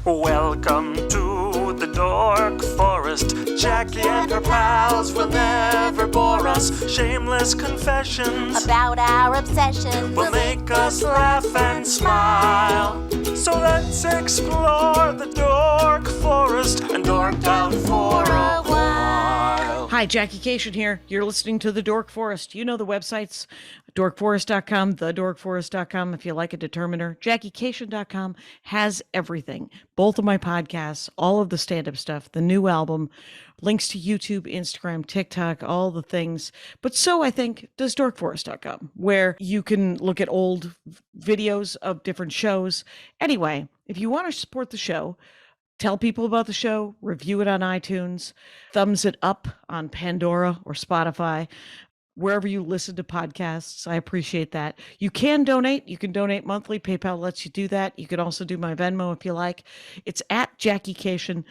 Welcome to the Dork Forest. Jackie and her pals will never bore us. Shameless confessions about our obsession will make us laugh and smile. So let's explore the Dork Forest and dork out for a while. Hi, Jackie Kashian here. You're listening to The Dork Forest. You know the websites, dorkforest.com, thedorkforest.com if you like a determiner. JackieKashian.com has everything. Both of my podcasts, all of the stand-up stuff, the new album, links to YouTube, Instagram, TikTok, all the things. But so, I think, does dorkforest.com, where you can look at old videos of different shows. Anyway, if you want to support the show, tell people about the show, review it on iTunes, thumbs it up on Pandora or Spotify, wherever you listen to podcasts. I appreciate that. You can donate. You can donate monthly. PayPal lets you do that. You can also do my Venmo if you like. It's at Jackie Kashian,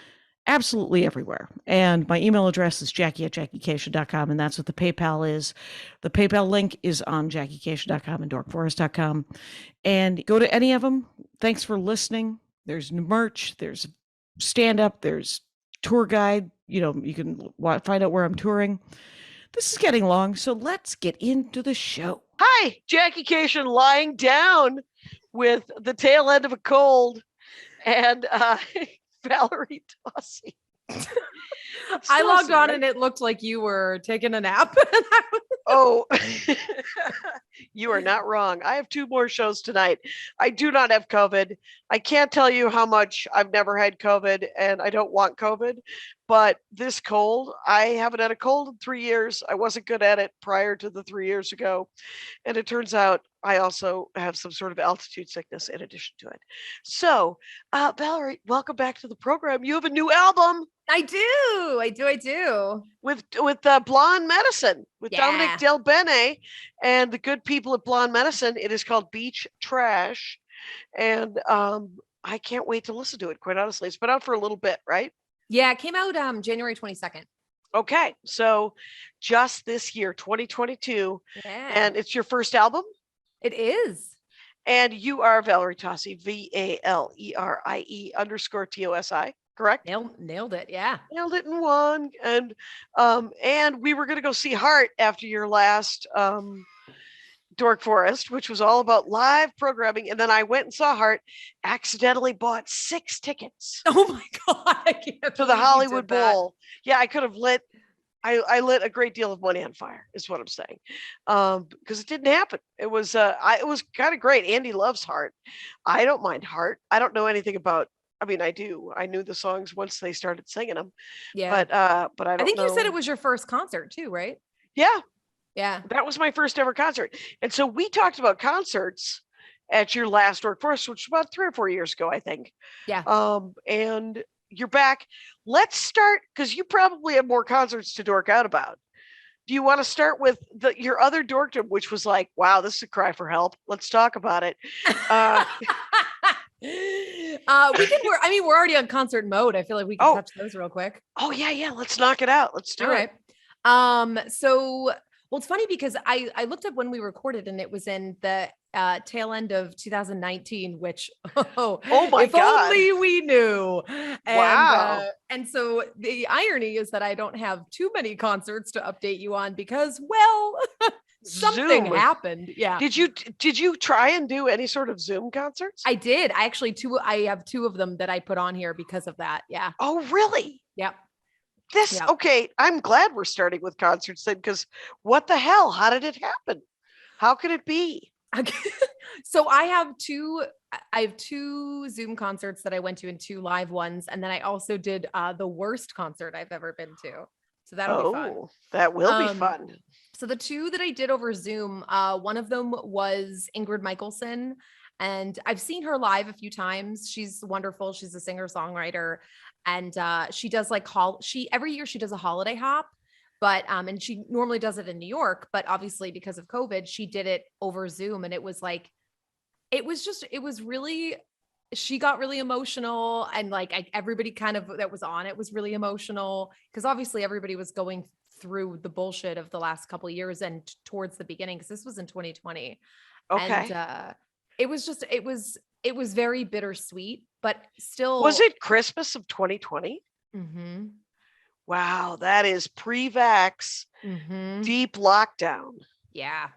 absolutely everywhere. And my email address is jackie@jackiekashian.com, and that's what the PayPal is. The PayPal link is on jackiekashian.com and dorkforest.com. And go to any of them. Thanks for listening. There's merch. There's stand-up, there's tour guide, you can find out where I'm touring. This is getting long, so let's get into the show. Hi, Jackie Kashian lying down with the tail end of a cold and Valerie Tosi. I logged on and it looked like you were taking a nap. Oh, you are not wrong. I have 2 more shows tonight. I do not have COVID. I can't tell you how much I've never had COVID and I don't want COVID, but this cold, I haven't had a cold in 3 years. I wasn't good at it prior to the 3 years ago. And it turns out I also have some sort of altitude sickness in addition to it. So, Valerie, welcome back to the program. You have a new album. I do. With Blonde Medicine, with Dominic Del Bene and the good people at Blonde Medicine. It is called Beach Trash. And I can't wait to listen to it, quite honestly. It's been out for a little bit, right? Yeah, it came out January 22nd. Okay, so just this year, 2022. Yeah. And it's your first album? It is. And you are Valerie Tosi, VALERIE_TOSI. Correct? Nailed it. Yeah. Nailed it in one. And we were going to go see Heart after your last Dork Forest, which was all about live programming. And then I went and saw Heart, accidentally bought 6 tickets. Oh my God. I can't to the Hollywood Bowl. Yeah, I could have I lit a great deal of money on fire, is what I'm saying. Because it didn't happen. It was kind of great. Andy loves Heart. I don't mind Heart. I don't know anything about, I mean, I do. I knew the songs once they started singing them. Yeah. But I don't know. I think you said it was your first concert too, right? Yeah. Yeah. That was my first ever concert. And so we talked about concerts at your last Dork Forest, which was about 3 or 4 years ago, I think. Yeah. And you're back. Let's start, because you probably have more concerts to dork out about. Do you want to start with your other dorkdom, which was like, wow, this is a cry for help. Let's talk about it. We're already on concert mode. I feel like we can touch those real quick. Oh yeah. Let's knock it out. Let's do it. So, well, it's funny because I looked up when we recorded and it was in the tail end of 2019, which, oh my God, only we knew. And, wow. And so the irony is that I don't have too many concerts to update you on because, well, something happened. Yeah. Did you try and do any sort of Zoom concerts? I did. I have 2 of them that I put on here because of that. Yeah. Oh, really? Yep. Okay. I'm glad we're starting with concerts then, because what the hell? How did it happen? How could it be? So I have 2 Zoom concerts that I went to and 2 live ones. And then I also did the worst concert I've ever been to. So that'll be fun. That will be fun. So the 2 that I did over Zoom, one of them was Ingrid Michaelson. And I've seen her live a few times. She's wonderful. She's a singer-songwriter. And she does every year she does a holiday hop. But, and she normally does it in New York, but obviously because of COVID, she did it over Zoom. And it was really, she got really emotional. And everybody that was on it was really emotional because obviously everybody was going through the bullshit of the last couple of years and towards the beginning, because this was in 2020. Okay. And it was very bittersweet, but still. Was it Christmas of 2020? Mm-hmm. Wow, that is pre-vax, Mm-hmm. deep lockdown. Yeah.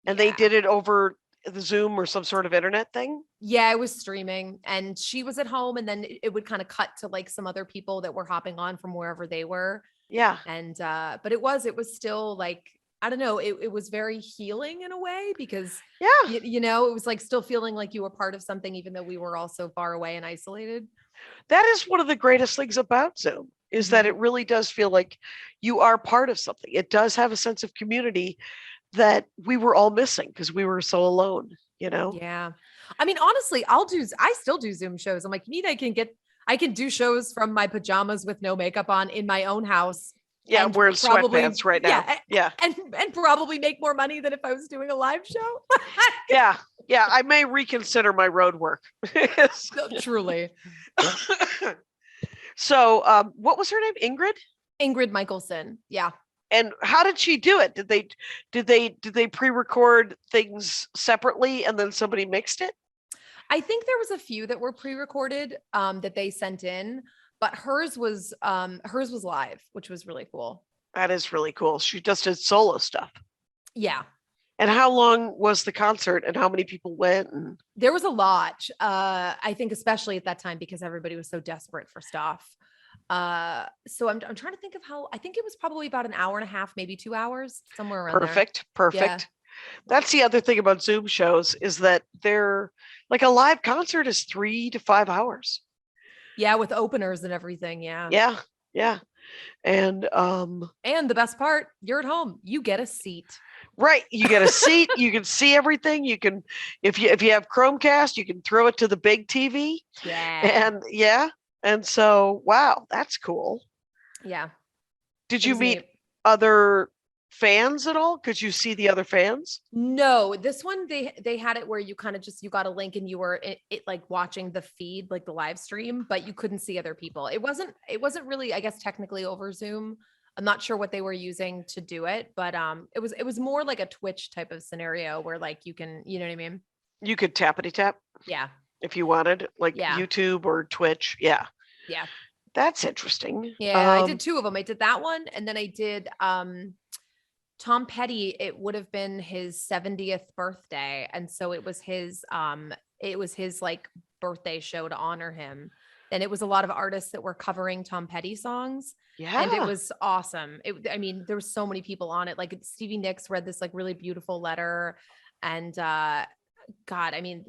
And they did it over the Zoom or some sort of internet thing? Yeah, it was streaming, and she was at home, and then it would kind of cut to like some other people that were hopping on from wherever they were. Yeah. And but it was still like, I don't know, it was very healing in a way, because you know, it was like still feeling like you were part of something, even though we were all so far away and isolated. That is one of the greatest things about Zoom, is that it really does feel like you are part of something. It does have a sense of community that we were all missing because we were so alone, you know? Yeah. I mean, honestly, I still do Zoom shows. I'm like, you need, I can do shows from my pajamas with no makeup on in my own house. Yeah, and we're in probably- sweatpants right now. Yeah. And probably make more money than if I was doing a live show. Yeah. Yeah. I may reconsider my road work. Truly. So what was her name? Ingrid Michaelson. Yeah. And how did she do it? Did they pre-record things separately and then somebody mixed it? I think there was a few that were pre-recorded that they sent in, but hers was live, which was really cool. That is really cool. She just did solo stuff. Yeah. And how long was the concert and how many people went? And there was a lot. I think especially at that time, because everybody was so desperate for stuff. So I'm trying to think of how. I think it was probably about an hour and a half, maybe 2 hours, somewhere around Perfect. Yeah. That's the other thing about Zoom shows, is that they're like, a live concert is 3 to 5 hours. Yeah, with openers and everything. Yeah. Yeah. Yeah. And the best part, you're at home. You get a seat. Right. You get a seat, you can see everything. You can, if you have Chromecast, you can throw it to the big TV. Yeah. And so, wow, that's cool. Yeah. Did you meet other fans at all? Could you see the other fans? No, this one, they had it where you kind of you got a link and you were it like watching the feed, like the live stream, but you couldn't see other people. It wasn't really, I guess, technically over Zoom. I'm not sure what they were using to do it, but it was more like a Twitch type of scenario where like you can, you know what I mean? You could tappity tap. Yeah. If you wanted, like YouTube or Twitch. Yeah. Yeah. That's interesting. Yeah. I did 2 of them. I did that one. And then I did Tom Petty. It would have been his 70th birthday. And so it was his like birthday show to honor him. And it was a lot of artists that were covering Tom Petty songs. Yeah. And it was awesome. I mean, there were so many people on it. Like Stevie Nicks read this like really beautiful letter. And God, I mean,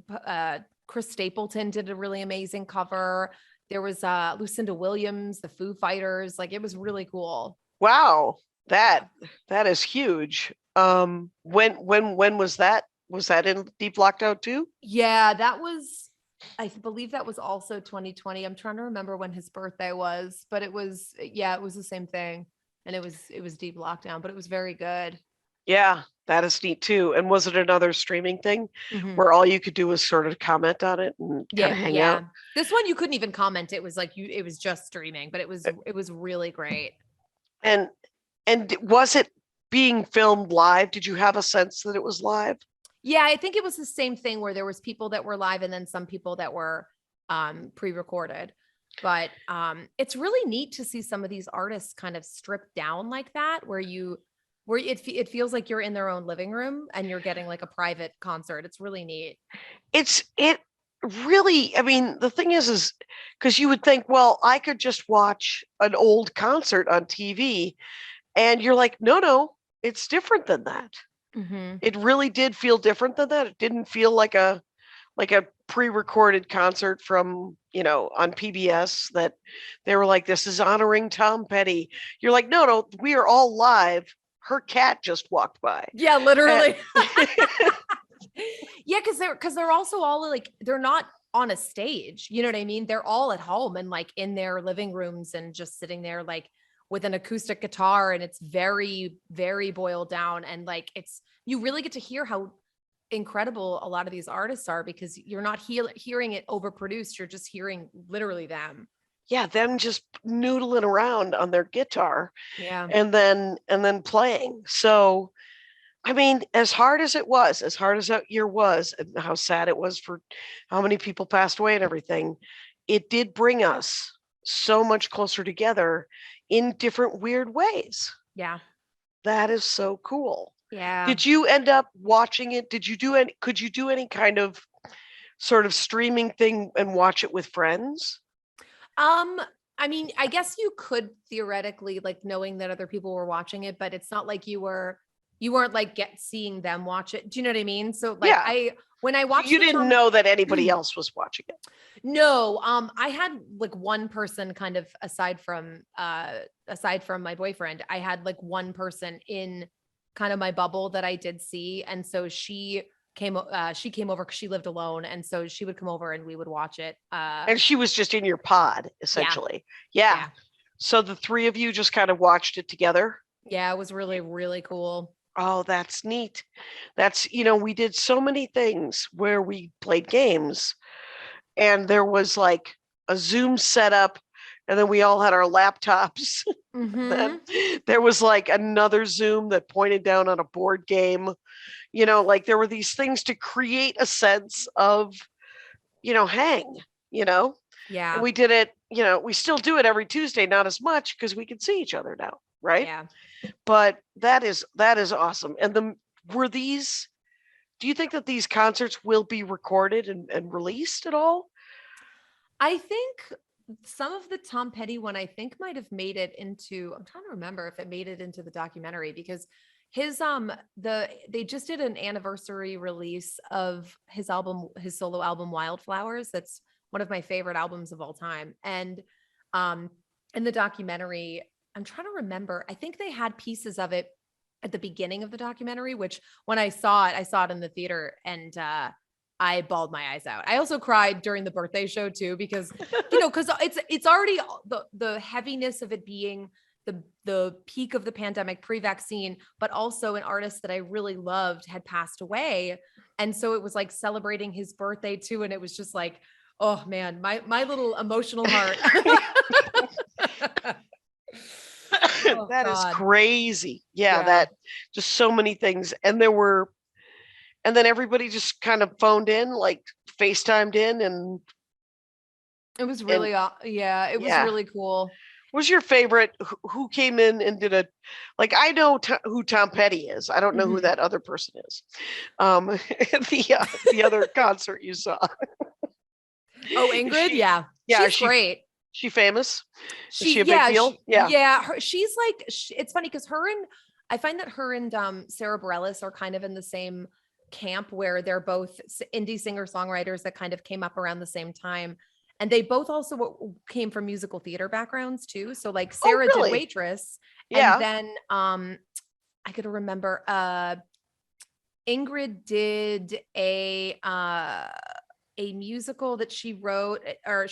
Chris Stapleton did a really amazing cover. There was Lucinda Williams, the Foo Fighters. Like, it was really cool. Wow. That is huge. When was that? Was that in deep lockdown too? Yeah, I believe that was also 2020. I'm trying to remember when his birthday was, but it was the same thing. And it was deep lockdown, but it was very good. Yeah, that is neat too. And was it another streaming thing where all you could do was sort of comment on it and kind of hang out? This one you couldn't even comment. It was like it was just streaming, but it was really great. And was it being filmed live? Did you have a sense that it was live? Yeah, I think it was the same thing where there was people that were live and then some people that were pre-recorded. But it's really neat to see some of these artists kind of stripped down like that, where it feels like you're in their own living room and you're getting like a private concert. It's really neat. It really, I mean, the thing is because you would think, well, I could just watch an old concert on TV, and you're like, no, it's different than that. Mm-hmm. It really did feel different than that. It didn't feel like a pre-recorded concert from, on PBS that they were like, this is honoring Tom Petty. You're like, no, we are all live. Her cat just walked by. Yeah, literally. Yeah, because they're also all like, they're not on a stage. You know what I mean? They're all at home and like in their living rooms and just sitting there like with an acoustic guitar, and it's very, very boiled down. And like, you really get to hear how incredible a lot of these artists are, because you're not hearing it overproduced. You're just hearing literally them. Yeah, them just noodling around on their guitar. Yeah. And then playing. So, I mean, as hard as that year was, and how sad it was for how many people passed away and everything, it did bring us so much closer together in different weird ways. Yeah. That is so cool. Yeah. Did you end up watching it? Could you do any kind of sort of streaming thing and watch it with friends? I mean, I guess you could theoretically, like, knowing that other people were watching it, but it's not like you weren't like seeing them watch it. Do you know what I mean? So like Yeah. when I watched You didn't know that anybody else was watching it. No, I had like one person kind of aside from my boyfriend, I had like one person in kind of my bubble that I did see. And so she came over because she lived alone. And so she would come over and we would watch it. And she was just in your pod, essentially. Yeah. So the three of you just kind of watched it together. Yeah, it was really, really cool. Oh, that's neat. That's, we did so many things where we played games and there was like a Zoom setup and then we all had our laptops. Then there was like another Zoom that pointed down on a board game. Like there were these things to create a sense of, hang, Yeah. And we did it, we still do it every Tuesday, not as much because we can see each other now. Right. Yeah. But that is awesome. And do you think that these concerts will be recorded and released at all? I think some of the Tom Petty one, I think might have made it into, I'm trying to remember if it made it into the documentary because his, they just did an anniversary release of his solo album, Wildflowers. That's one of my favorite albums of all time. And, in the documentary, I'm trying to remember, I think they had pieces of it at the beginning of the documentary, which when I saw it in the theater and, I bawled my eyes out. I also cried during the birthday show too, because, because it's already the heaviness of it being the peak of the pandemic pre-vaccine, but also an artist that I really loved had passed away. And so it was like celebrating his birthday too. And it was just like, oh man, my little emotional heart. Oh, that God. is crazy. Yeah, that just so many things. And then everybody just kind of phoned in, like FaceTimed in, and it was really, it was really cool. Was your favorite who came in and did I know who Tom Petty is. I don't know who that other person is. The other concert you saw. Oh, Ingrid. She's great. She famous? Is she a big deal? She's like, it's funny because I find that her and Sarah Bareilles are kind of in the same camp where they're both indie singer-songwriters that kind of came up around the same time. And they both also came from musical theater backgrounds too. So like Sarah did Waitress. And then I gotta remember Ingrid did a musical that she wrote, or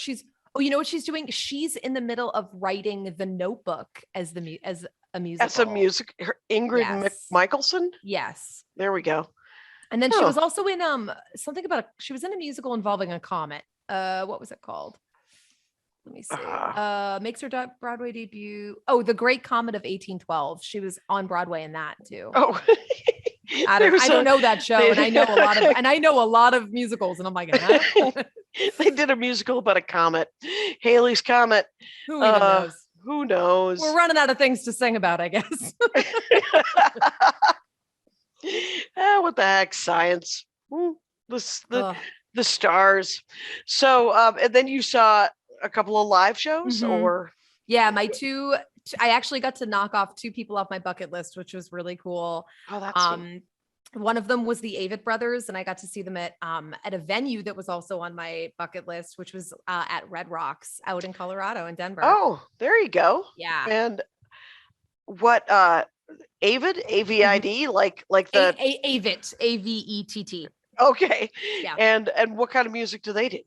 you know what she's doing? She's in the middle of writing The Notebook as a musical. That's a music. Ingrid Michaelson? Yes. There we go. And then she was also in she was in a musical involving a comet. What was it called? Let me see. Makes her Broadway debut. Oh, The Great Comet of 1812. She was on Broadway in that too. Oh. I don't know that show, and I know a lot of musicals, and I'm like, they did a musical about a comet, Halley's Comet. Who even knows? Who knows? We're running out of things to sing about, I guess. What the heck, science? The stars. So, and then you saw a couple of live shows, or? Yeah, I actually got to knock off 2 people off my bucket list, which was really cool. Oh, that's neat. One of them was the Avett Brothers, and I got to see them at a venue that was also on my bucket list, which was at Red Rocks out in Colorado in Denver. Oh, there you go. Yeah. And what Avett, AVID, like the Avett, AVETT. Okay. Yeah. And what kind of music do they do?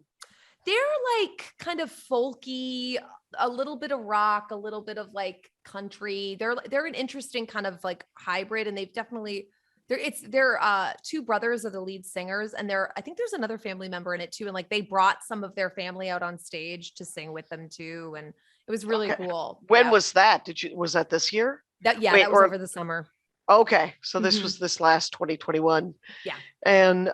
They're like kind of folky, a little bit of rock, a little bit of like country. They're an interesting kind of like hybrid, and they've definitely they're 2 brothers are the lead singers, and I think there's another family member in it too, and like they brought some of their family out on stage to sing with them too, and it was really cool. When was that? Was that this year? That was over the summer. Okay, so this was this last 2021. Yeah. And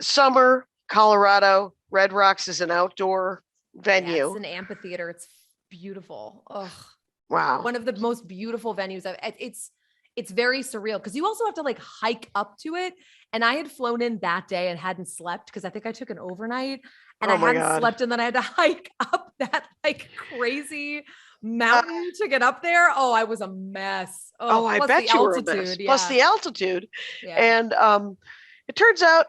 summer, Colorado, Red Rocks is an outdoor Yeah, venue. it's an amphitheater. It's beautiful. Ugh. Wow. One of the most beautiful venues. It's very surreal because you also have to like hike up to it. And I had flown in that day and hadn't slept because I think I took an overnight and Oh I my hadn't God. slept, and then I had to hike up that like crazy mountain to get up there. Oh, I was a mess. Oh, I plus bet the you were a altitude. mess. Yeah. Plus the altitude. Yeah. And it turns out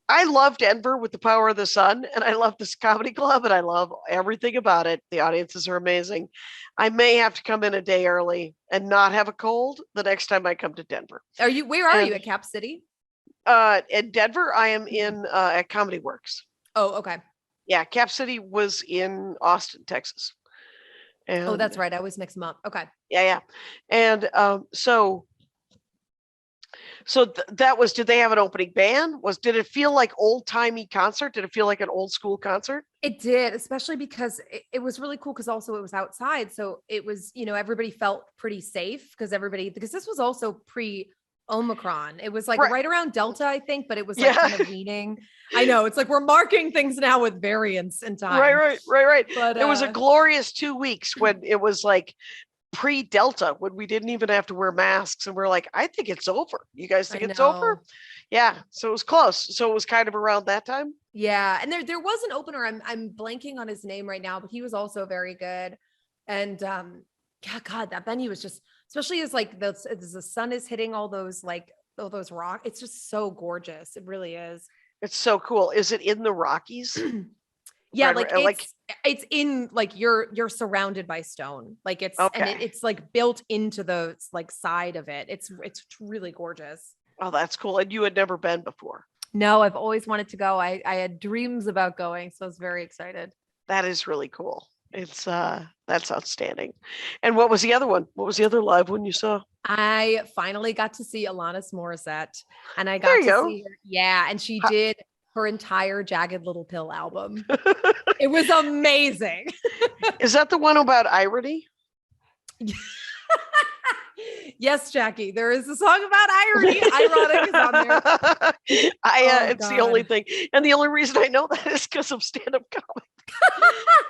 I love Denver with the power of the sun, and I love this comedy club, and I love everything about it. The audiences are amazing. I may have to come in a day early and not have a cold the next time I come to Denver. Where are you And at Cap City? in Denver, I am in at Comedy Works. Oh, okay. Yeah, Cap City was in Austin, Texas. And Oh, that's right. I always mix them up. Okay. yeah. And that was, did they have an opening band? Did it feel like old timey concert? Did it feel like an old school concert? It did, especially because it was really cool because also it was outside. So it was, everybody felt pretty safe because this was also pre-Omicron. It was like right around Delta, I think, but it was like kind of leaning. I know, it's like we're marking things now with variants in time. Right. But it was a glorious 2 weeks when it was like pre-Delta, when we didn't even have to wear masks, and we're like, I think it's over. You guys think it's over? Yeah. So it was close. So it was kind of around that time. Yeah. And there was an opener. I'm blanking on his name right now, but he was also very good. And yeah, God, that venue was just, especially as like the sun is hitting all those rock. It's just so gorgeous. It really is. It's so cool. Is it in the Rockies? Yeah, it's in like you're surrounded by stone. Like it's and it's like built into the like side of it. It's really gorgeous. Oh, that's cool. And you had never been before? No, I've always wanted to go. I had dreams about going, so I was very excited. That is really cool. It's that's outstanding. And what was the other one? What was the other live one you saw? I finally got to see Alanis Morissette, and I got to see her. Yeah, and she did her entire Jagged Little Pill album. It was amazing. Is that the one about irony? Yes, Jackie, there is a song about irony. Ironic is on there. It's the only thing. And the only reason I know that is because of stand-up comedy.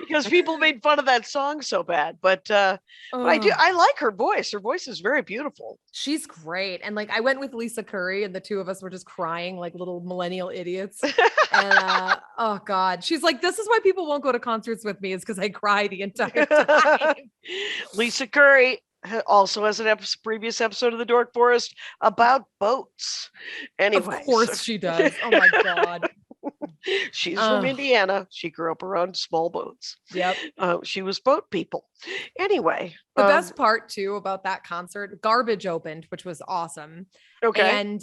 Because people made fun of that song so bad. But I like her voice. Her voice is very beautiful. She's great. And like I went with Lisa Curry, and the two of us were just crying like little millennial idiots. And oh God. She's like, this is why people won't go to concerts with me, is because I cry the entire time. Lisa Curry also has an previous episode of the Dork Forest about boats. Anyway, of course she does. Oh my God. She's from Indiana. She grew up around small boats. Yep. She was boat people. Anyway. The best part too about that concert, Garbage opened, which was awesome. Okay. And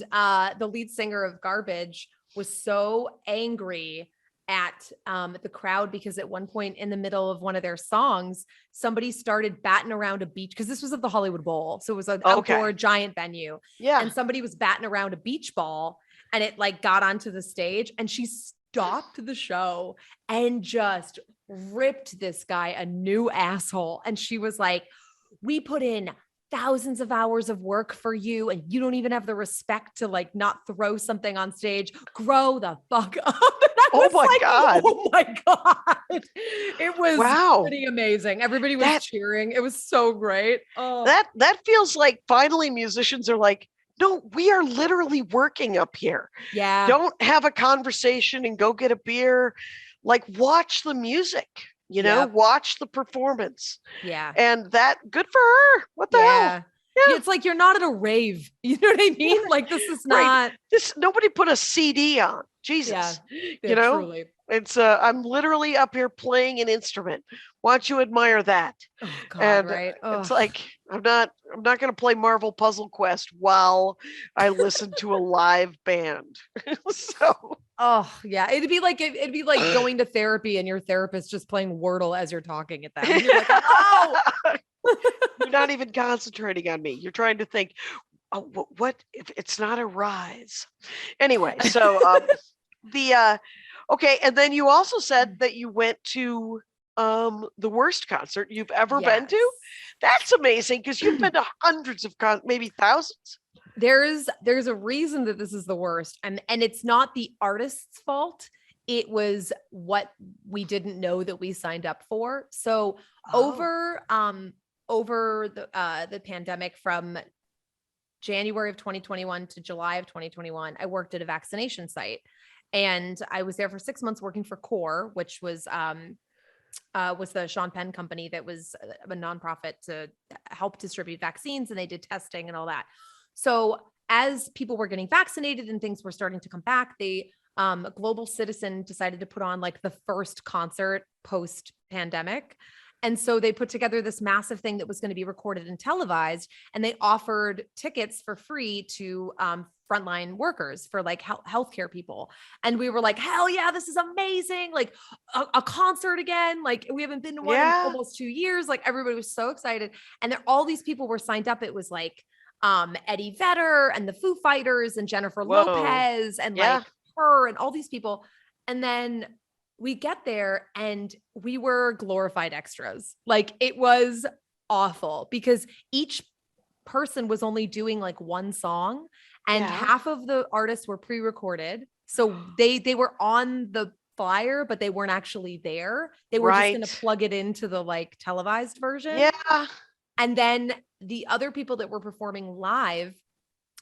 the lead singer of Garbage was so angry at the crowd because at one point in the middle of one of their songs, somebody started batting around a beach, because this was at the Hollywood Bowl. So it was an outdoor giant venue. Yeah. And somebody was batting around a beach ball, and it like got onto the stage, and she stopped the show and just ripped this guy a new asshole. And she was like, we put in thousands of hours of work for you, and you don't even have the respect to like not throw something on stage. Grow the fuck up. Oh my God. Oh my God. It was pretty amazing. Everybody was cheering. It was so great. Oh, that feels like finally musicians are like, no, we are literally working up here. Yeah. Don't have a conversation and go get a beer. Like, watch the music, watch the performance. Yeah. And good for her. What the hell? Yeah. It's like, you're not at a rave. You know what I mean? Like, this is not nobody put a CD on. Jesus. Yeah, truly. It's I'm literally up here playing an instrument. Why don't you admire that? Oh God, and right. It's like, I'm not going to play Marvel Puzzle Quest while I listen to a live band. So oh yeah, it'd be like going to therapy and your therapist just playing Wordle as you're talking at them. You're like, oh, you're not even concentrating on me. You're trying to think, oh, what if it's not a rise? Anyway, so okay, and then you also said that you went to the worst concert you've ever been to. That's amazing, because you've been to hundreds of maybe thousands. There's a reason that this is the worst, and it's not the artist's fault. it was what we didn't know that we signed up for. So Oh. over the pandemic from January of 2021 to July of 2021, I worked at a vaccination site, and I was there for 6 months working for CORE, which was the Sean Penn company that was a nonprofit to help distribute vaccines, and they did testing and all that. So as people were getting vaccinated and things were starting to come back, Global Citizen decided to put on like the first concert post pandemic. And so they put together this massive thing that was going to be recorded and televised, and they offered tickets for free to frontline workers, for like healthcare people. And we were like, hell yeah, this is amazing. Like a concert again. Like we haven't been to one in almost 2 years. Like everybody was so excited. And all these people were signed up. It was like Eddie Vedder and the Foo Fighters and Jennifer Lopez and like her and all these people. And then we get there and we were glorified extras. Like it was awful because each person was only doing like one song, and half of the artists were pre-recorded. So they were on the flyer, but they weren't actually there. They were just going to plug it into the like televised version. Yeah. And then the other people that were performing live,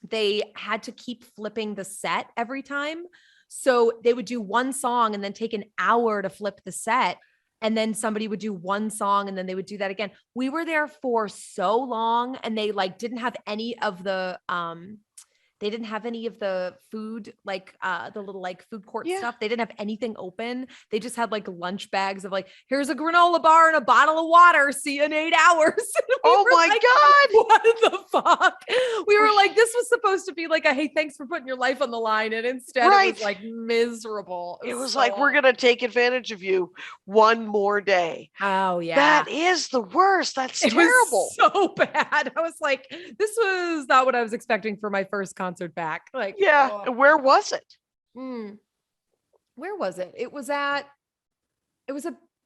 they had to keep flipping the set every time. So they would do one song and then take an hour to flip the set. And then somebody would do one song and then they would do that again. We were there for so long, and they like didn't have any of the food, like the little like food court stuff. They didn't have anything open. They just had like lunch bags of like, here's a granola bar and a bottle of water. See you in 8 hours. Oh my God. What the fuck? We were like, this was supposed to be like a, hey, thanks for putting your life on the line. And instead it was like miserable. It was so like, we're going to take advantage of you one more day. Oh yeah. That is the worst. That's terrible. Was so bad. I was like, this was not what I was expecting for my first concert back. Like, Where was it? Where was it? It was a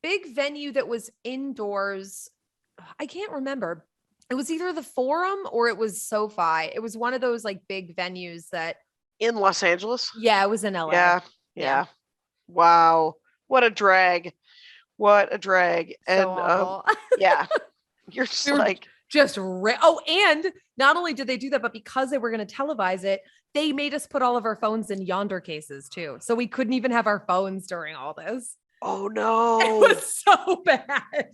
big venue that was indoors. I can't remember. It was either the Forum or it was SoFi. It was one of those like big venues that in Los Angeles. Yeah, it was in LA. Yeah. Wow. What a drag. What a drag. So And you're just like and not only did they do that, but because they were going to televise it, they made us put all of our phones in yonder cases too. So we couldn't even have our phones during all this. Oh no. It was so bad.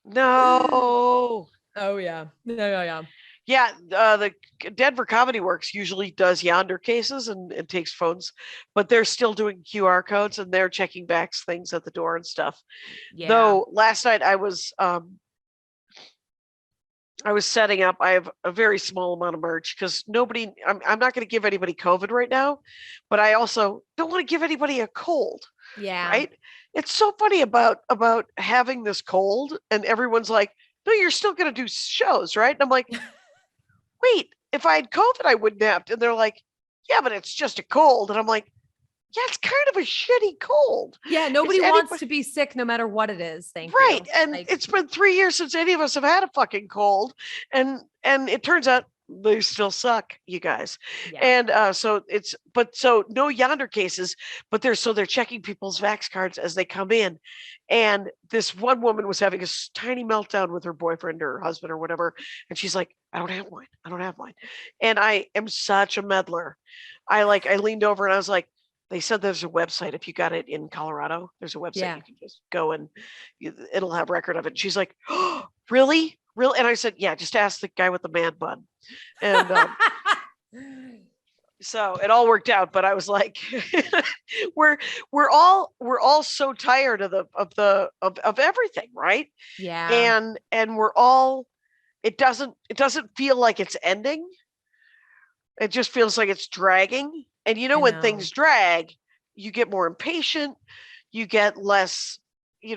No. Oh yeah. Yeah. Yeah. The Denver Comedy Works usually does yonder cases and takes phones, but they're still doing QR codes and they're checking back things at the door and stuff. Yeah. Though last night I was setting up. I have a very small amount of merch because I'm not going to give anybody COVID right now, but I also don't want to give anybody a cold. Yeah. Right. It's so funny about having this cold, and everyone's like, no, you're still going to do shows. Right. And I'm like, wait, if I had COVID, I wouldn't have to. And they're like, yeah, but it's just a cold. And I'm like, yeah, it's kind of a shitty cold. Yeah, nobody wants to be sick no matter what it is. Thank you. Right. And it's been 3 years since any of us have had a fucking cold. And it turns out they still suck, you guys. Yeah. And so no yonder cases, but they're checking people's vax cards as they come in. And this one woman was having a tiny meltdown with her boyfriend or her husband or whatever. And she's like, I don't have mine. And I am such a meddler. I leaned over and I was like, they said there's a website. If you got it in Colorado, there's a website. You can just go and it'll have record of it. And she's like, oh, really? Really? And I said, yeah, just ask the guy with the man bun. And so it all worked out. But I was like, we're all so tired of everything, right? Yeah. And we're all, it doesn't feel like it's ending. It just feels like it's dragging. And when things drag, you get more impatient, you get less,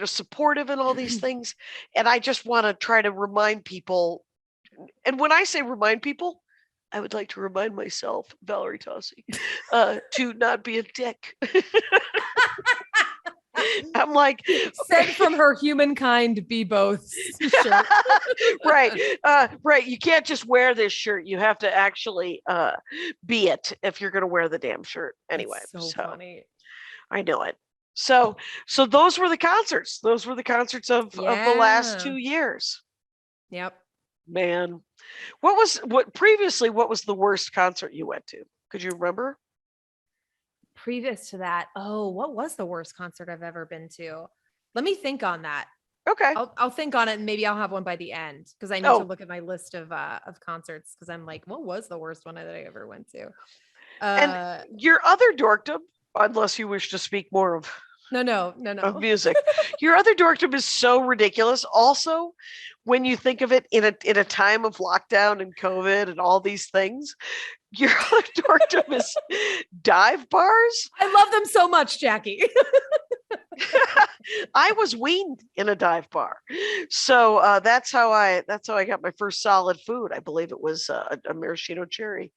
supportive and all these things. And I just want to try to remind people. And when I say remind people, I would like to remind myself, Valerie Tosi, to not be a dick. I'm like, sent from her humankind, be both. Shirt. Right. You can't just wear this shirt. You have to actually be it if you're going to wear the damn shirt. Anyway, so funny. I know it. So those were the concerts. Those were the concerts of the last Yeah. 2 years. Yep. Man, what was the worst concert you went to? Could you remember? Previous to that, what was the worst concert I've ever been to? Let me think on that. Okay. I'll think on it, and maybe I'll have one by the end, because I need to look at my list of concerts, because I'm like, what was the worst one that I ever went to? And your other dorkdom, unless you wish to speak more of No. of music, your other dorkdom is so ridiculous. Also, when you think of it in a time of lockdown and COVID and all these things, your other dorkdom is dive bars. I love them so much, Jackie. I was weaned in a dive bar, so that's how I got my first solid food. I believe it was a maraschino cherry.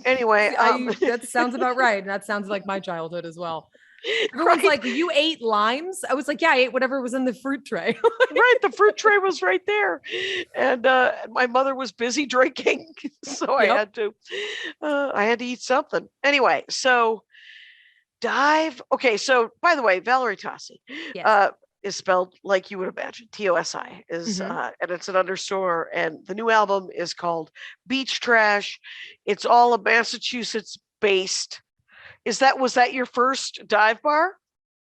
Anyway, that sounds about right, and that sounds like my childhood as well. Everyone's right. like, you ate limes? I was like, yeah, I ate whatever was in the fruit tray. Right, the fruit tray was right there, and my mother was busy drinking, so I had to eat something. Anyway, so dive. Okay, so by the way, Valerie Tosi is spelled like you would imagine. Tosi is, and it's an underscore, and the new album is called Beach Trash. It's all a Massachusetts based. Was that your first dive bar,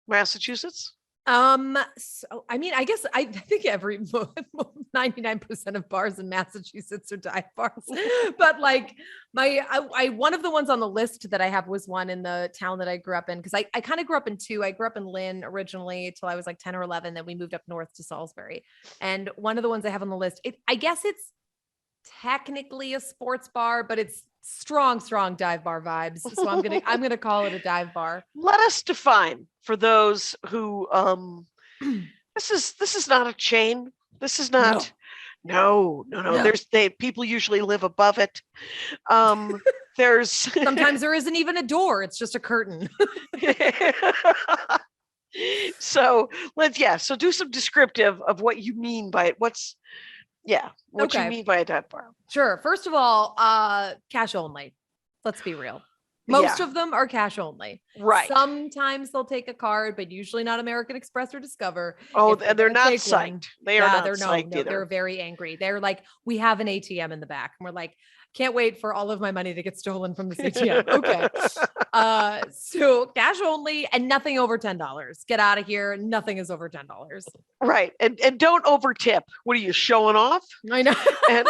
Massachusetts? So I mean, I guess I think 99% of bars in Massachusetts are dive bars, but like I one of the ones on the list that I have was one in the town that I grew up in, because I kind of grew up in two. I grew up in Lynn originally till I was like 10 or 11. Then we moved up north to Salisbury, and one of the ones I have on the list, I guess it's technically a sports bar, but it's strong dive bar vibes. So I'm gonna call it a dive bar. Let us define for those who this is not a chain. This is not no. There's people usually live above it. There's sometimes there isn't even a door, it's just a curtain. So so do some descriptive of what you mean by it. What you mean by a dive bar? Sure. First of all, cash only. Let's be real. Most of them are cash only. Right. Sometimes they'll take a card, but usually not American Express or Discover. Oh, and they're not psyched. They are not psyched either. They're very angry. They're like, we have an ATM in the back. And we're like, can't wait for all of my money to get stolen from this ATM. Okay. So cash only and nothing over $10. Get out of here. Nothing is over $10. Right. And don't over tip. What are you showing off? I know. And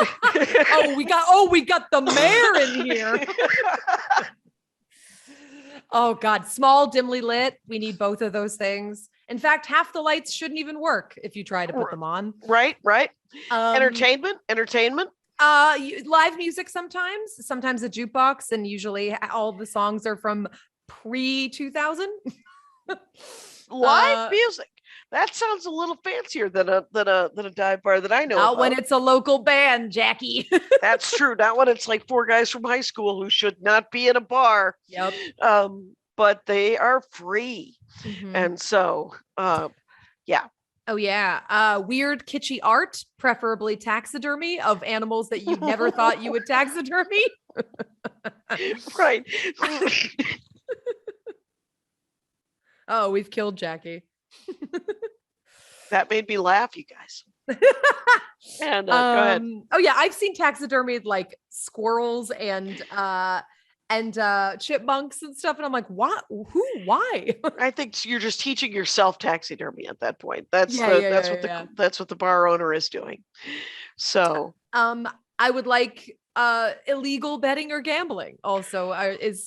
we got the mayor in here. Oh God, small, dimly lit. We need both of those things. In fact, half the lights shouldn't even work if you try to put them on. Right. Entertainment. Live music sometimes a jukebox, and usually all the songs are from pre-2000. Live music. That sounds a little fancier than a dive bar that I know. Not when it's a local band, Jackie. That's true. Not when it's like four guys from high school who should not be in a bar. Yep. But they are free, and so yeah. Oh yeah. Weird kitschy art, preferably taxidermy of animals that you never thought you would taxidermy. Right. Oh, we've killed Jackie. That made me laugh, you guys. And go ahead. Oh yeah, I've seen taxidermied like squirrels and chipmunks and stuff, and I'm like, what? Who? Why? I think you're just teaching yourself taxidermy at that point. That's what the bar owner is doing. So, I would like illegal betting or gambling also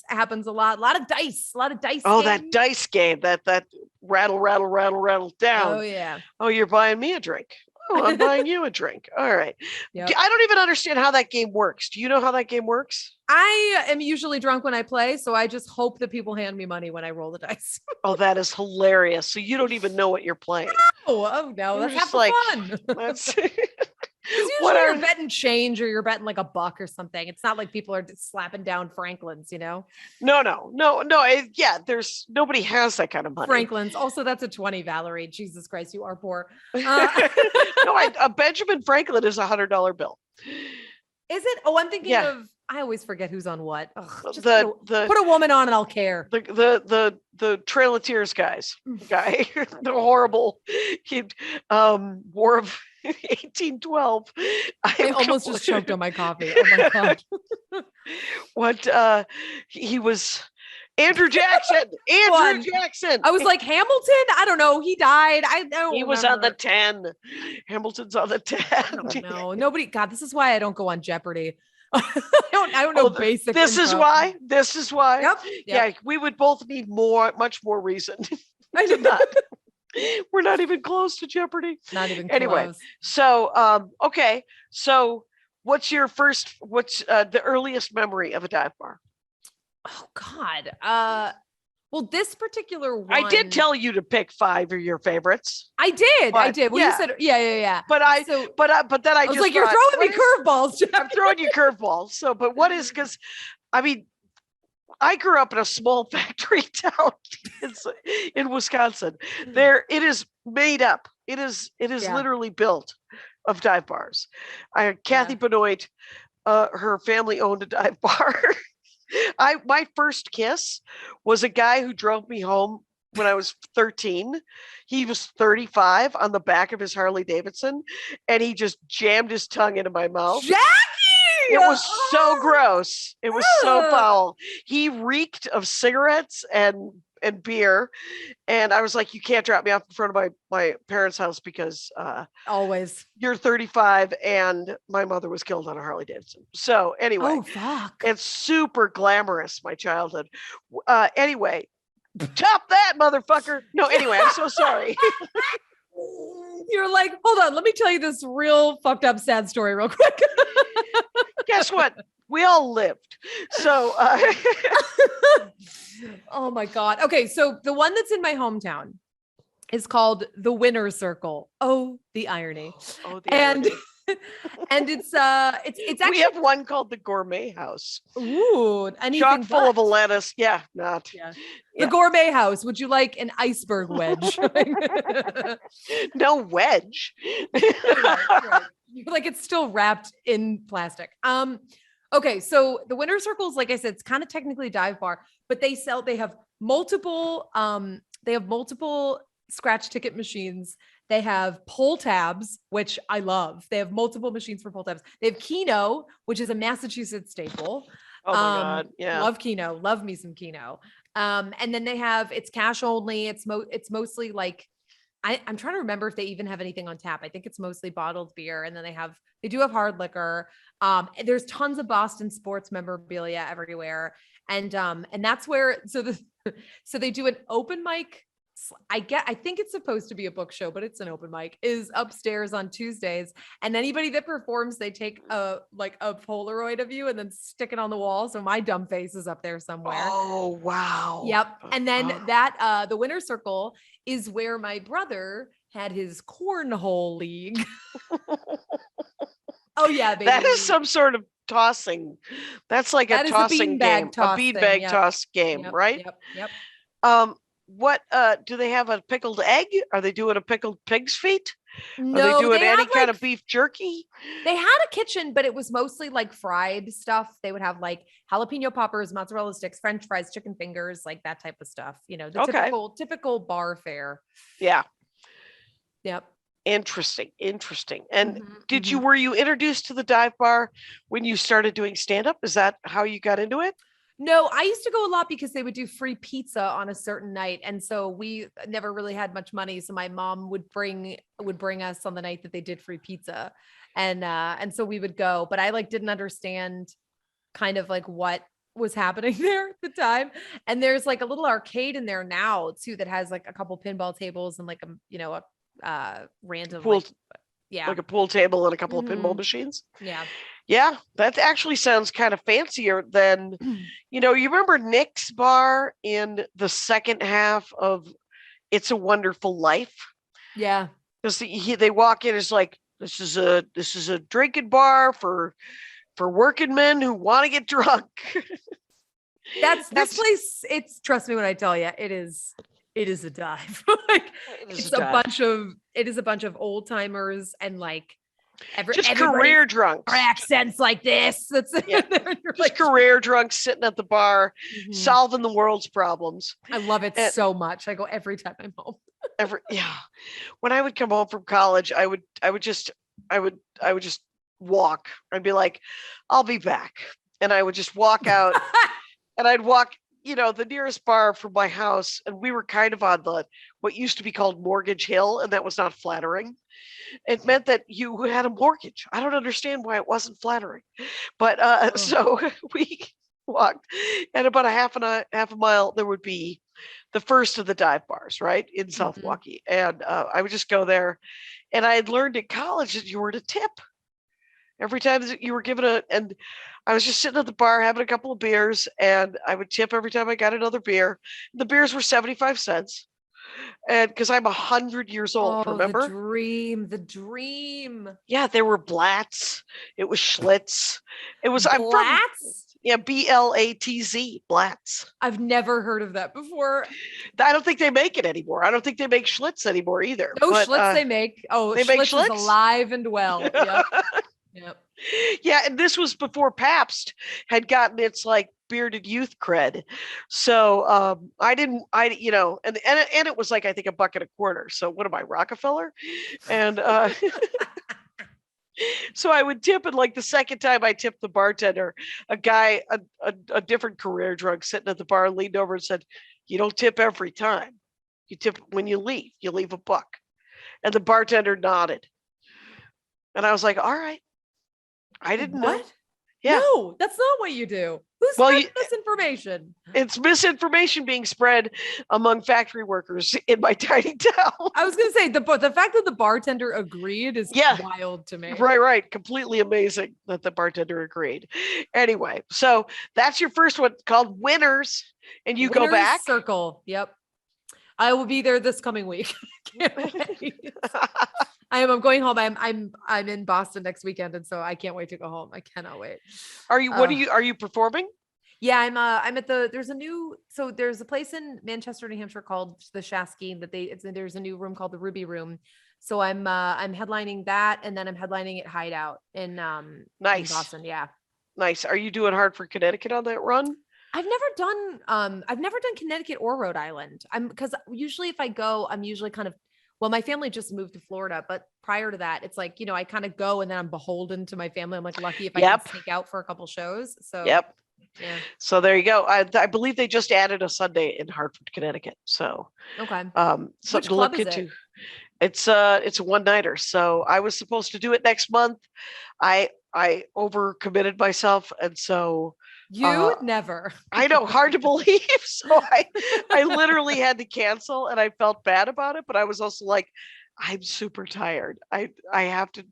happens a lot of dice oh games. That dice game, that rattle down. Oh yeah. Oh, you're buying me a drink. Oh, I'm buying you a drink. All right. Yep. I don't even understand how that game works. Do you know how that game works? I am usually drunk when I play, so I just hope that people hand me money when I roll the dice. Oh, that is hilarious. So you don't even know what you're playing. Oh no, You're that's just half like, fun. That's Usually you're betting change or you're betting like $1 or something. It's not like people are just slapping down Franklin's, you know? No. There's nobody has that kind of money. Franklin's. Also, that's a 20, Valerie. Jesus Christ, you are poor. A Benjamin Franklin is $100 bill. Is it? Oh, I'm thinking of I always forget who's on what. Ugh, just the put a woman on and I'll care. the Trail of Tears guy, the horrible War of 1812. I almost just choked on my coffee. Oh my god. What he was Andrew Jackson. One. Jackson. I was like, Hamilton? I don't know. He died. I don't He was on the 10. Hamilton's on the 10. I don't know. Nobody. God, this is why I don't go on Jeopardy. I don't know basic. This is info. why. This is why. Yep. Yeah, we would both need much more reason. I did not. We're not even close to Jeopardy. Not even Anyway, close. so okay. So what's the earliest memory of a dive bar? Oh God. Well, this particular one. I did tell you to pick 5 of your favorites. I did. But, Well, yeah. you said yeah. But then I was just like, you're thought, throwing me curveballs, Jeff. I'm throwing you curveballs. So, but what is, because I mean, I grew up in a small factory town in Wisconsin. It is made up. It is literally built of dive bars. Kathy Benoit, her family owned a dive bar. My first kiss was a guy who drove me home when I was 13. He was 35 on the back of his Harley Davidson, and he just jammed his tongue into my mouth. Jackie! It was so gross. It was so foul. He reeked of cigarettes and beer, and I was like, you can't drop me off in front of my parents' house because Always. you're 35 and my mother was killed on a Harley Davidson. So anyway, Oh fuck. it's super glamorous, my childhood. Anyway, top that, motherfucker. No, anyway, I'm so sorry. You're like, hold on, let me tell you this real fucked up sad story real quick. Guess what? We all lived. So oh my God. Okay, so the one that's in my hometown is called the Winner's Circle. Oh, the irony. irony. And it's actually, we have one called the Gourmet House. ooh, anything Chock full but. of a lettuce. Yeah, not. Yeah. Yeah. The Gourmet House. Would you like an iceberg wedge? No wedge. Right. Like it's still wrapped in plastic. Okay, so the Winner's Circle is, like I said, it's kind of technically a dive bar, but they have multiple scratch ticket machines. They have pull tabs, which I love. They have multiple machines for pull tabs. They have Keno, which is a Massachusetts staple. Oh my God. Yeah. Love Keno. Love me some Keno. And then it's cash only. It's mostly like, I'm trying to remember if they even have anything on tap. I think it's mostly bottled beer. And then they do have hard liquor. There's tons of Boston sports memorabilia everywhere. And that's where, so they do an open mic. I think it's supposed to be a book show, but it's an open mic, is upstairs on Tuesdays. And anybody that performs, they take a Polaroid of you and then stick it on the wall. So my dumb face is up there somewhere. Oh, wow. Yep. And then the Winner's Circle is where my brother had his cornhole league. Oh yeah, baby. That is some sort of tossing. That's like a tossing game, a beanbag toss game, right? Yep. What do they have, a pickled egg? Are they doing a pickled pig's feet? No, are they doing any had, kind of beef jerky? They had a kitchen, but it was mostly like fried stuff. They would have like jalapeno poppers, mozzarella sticks, French fries, chicken fingers, like that type of stuff. You know, the typical bar fare. Yeah. Yep. Interesting. And were you introduced to the dive bar when you started doing stand-up? Is that how you got into it? No, I used to go a lot because they would do free pizza on a certain night. And so we never really had much money. So my mom would bring us on the night that they did free pizza. And so we would go, but I didn't understand kind of like what was happening there at the time. And there's like a little arcade in there now too, that has like a couple pinball tables and like a random pool, like a pool table and a couple of pinball machines. Yeah, that actually sounds kind of fancier than, you remember Nick's bar in the second half of It's a Wonderful Life? Yeah. Because they walk in, it's like, this is a drinking bar for working men who want to get drunk. That's this place. It's, trust me when I tell you, it is a dive. It is a bunch of old timers and like Just everybody- career drunks. Our accents like this. That's Yeah. You're Just like, career drunks sitting at the bar, Mhm. solving the world's problems. I love it And- so much. I go every time I'm home. When I would come home from college, I would just walk. I'd be like, I'll be back. And I would just walk out and I'd walk, the nearest bar from my house. And we were kind of on what used to be called Mortgage Hill. And that was not flattering. It meant that you had a mortgage. I don't understand why it wasn't flattering. But so we walked, and about a half a mile, there would be the first of the dive bars, right, in South Mhm. Milwaukee. And I would just go there. And I had learned in college that you were to tip every time that you were given and I was just sitting at the bar having a couple of beers, and I would tip every time I got another beer. The beers were 75 cents. And because I'm 100 years old, remember? The dream. Yeah, there were Blatz. It was Schlitz. I'm from Blatz? Blatz, Blatz. I've never heard of that before. I don't think they make it anymore. I don't think they make Schlitz anymore either. No but, Schlitz they make. Oh, they make Schlitz is Schlitz? alive and well. Yep. Yep. Yeah, and this was before Pabst had gotten its bearded youth cred. So and it was I think a bucket a quarter. So what am I, Rockefeller? And so I would tip, and the second time I tipped the bartender, a guy, a different career drunk sitting at the bar leaned over and said, "You don't tip every time. You tip when you leave. You leave a buck." And the bartender nodded. And I was like, all right. I didn't know. What? Yeah. No, that's not what you do. Who's spreading misinformation? It's misinformation being spread among factory workers in my tiny town. I was going to say the fact that the bartender agreed is wild to me. Right. Completely amazing that the bartender agreed. Anyway, so that's your first one called Winners, and you go back. Circle. Yep. I will be there this coming week. Can't wait. I'm going home. I'm in Boston next weekend, and so I can't wait to go home. I cannot wait. Are you? Are you performing? Yeah, I'm at there's a place in Manchester, New Hampshire called the Shasky there's a new room called the Ruby Room. So I'm headlining that, and then I'm headlining at Hideout in nice in Boston. Yeah. Nice. Are you doing Hartford, Connecticut on that run? I've never done Connecticut or Rhode Island. Because usually if I go, I'm usually my family just moved to Florida, but prior to that, it's I kind of go and then I'm beholden to my family. I'm lucky if I can sneak out for a couple shows. So yep. Yeah. So there you go. I believe they just added a Sunday in Hartford, Connecticut. So okay. Something to look into. It's a one-nighter. So I was supposed to do it next month. I overcommitted myself, and so never. I know, hard to believe. So I literally had to cancel, and I felt bad about it, but I was also like, I'm super tired. I have to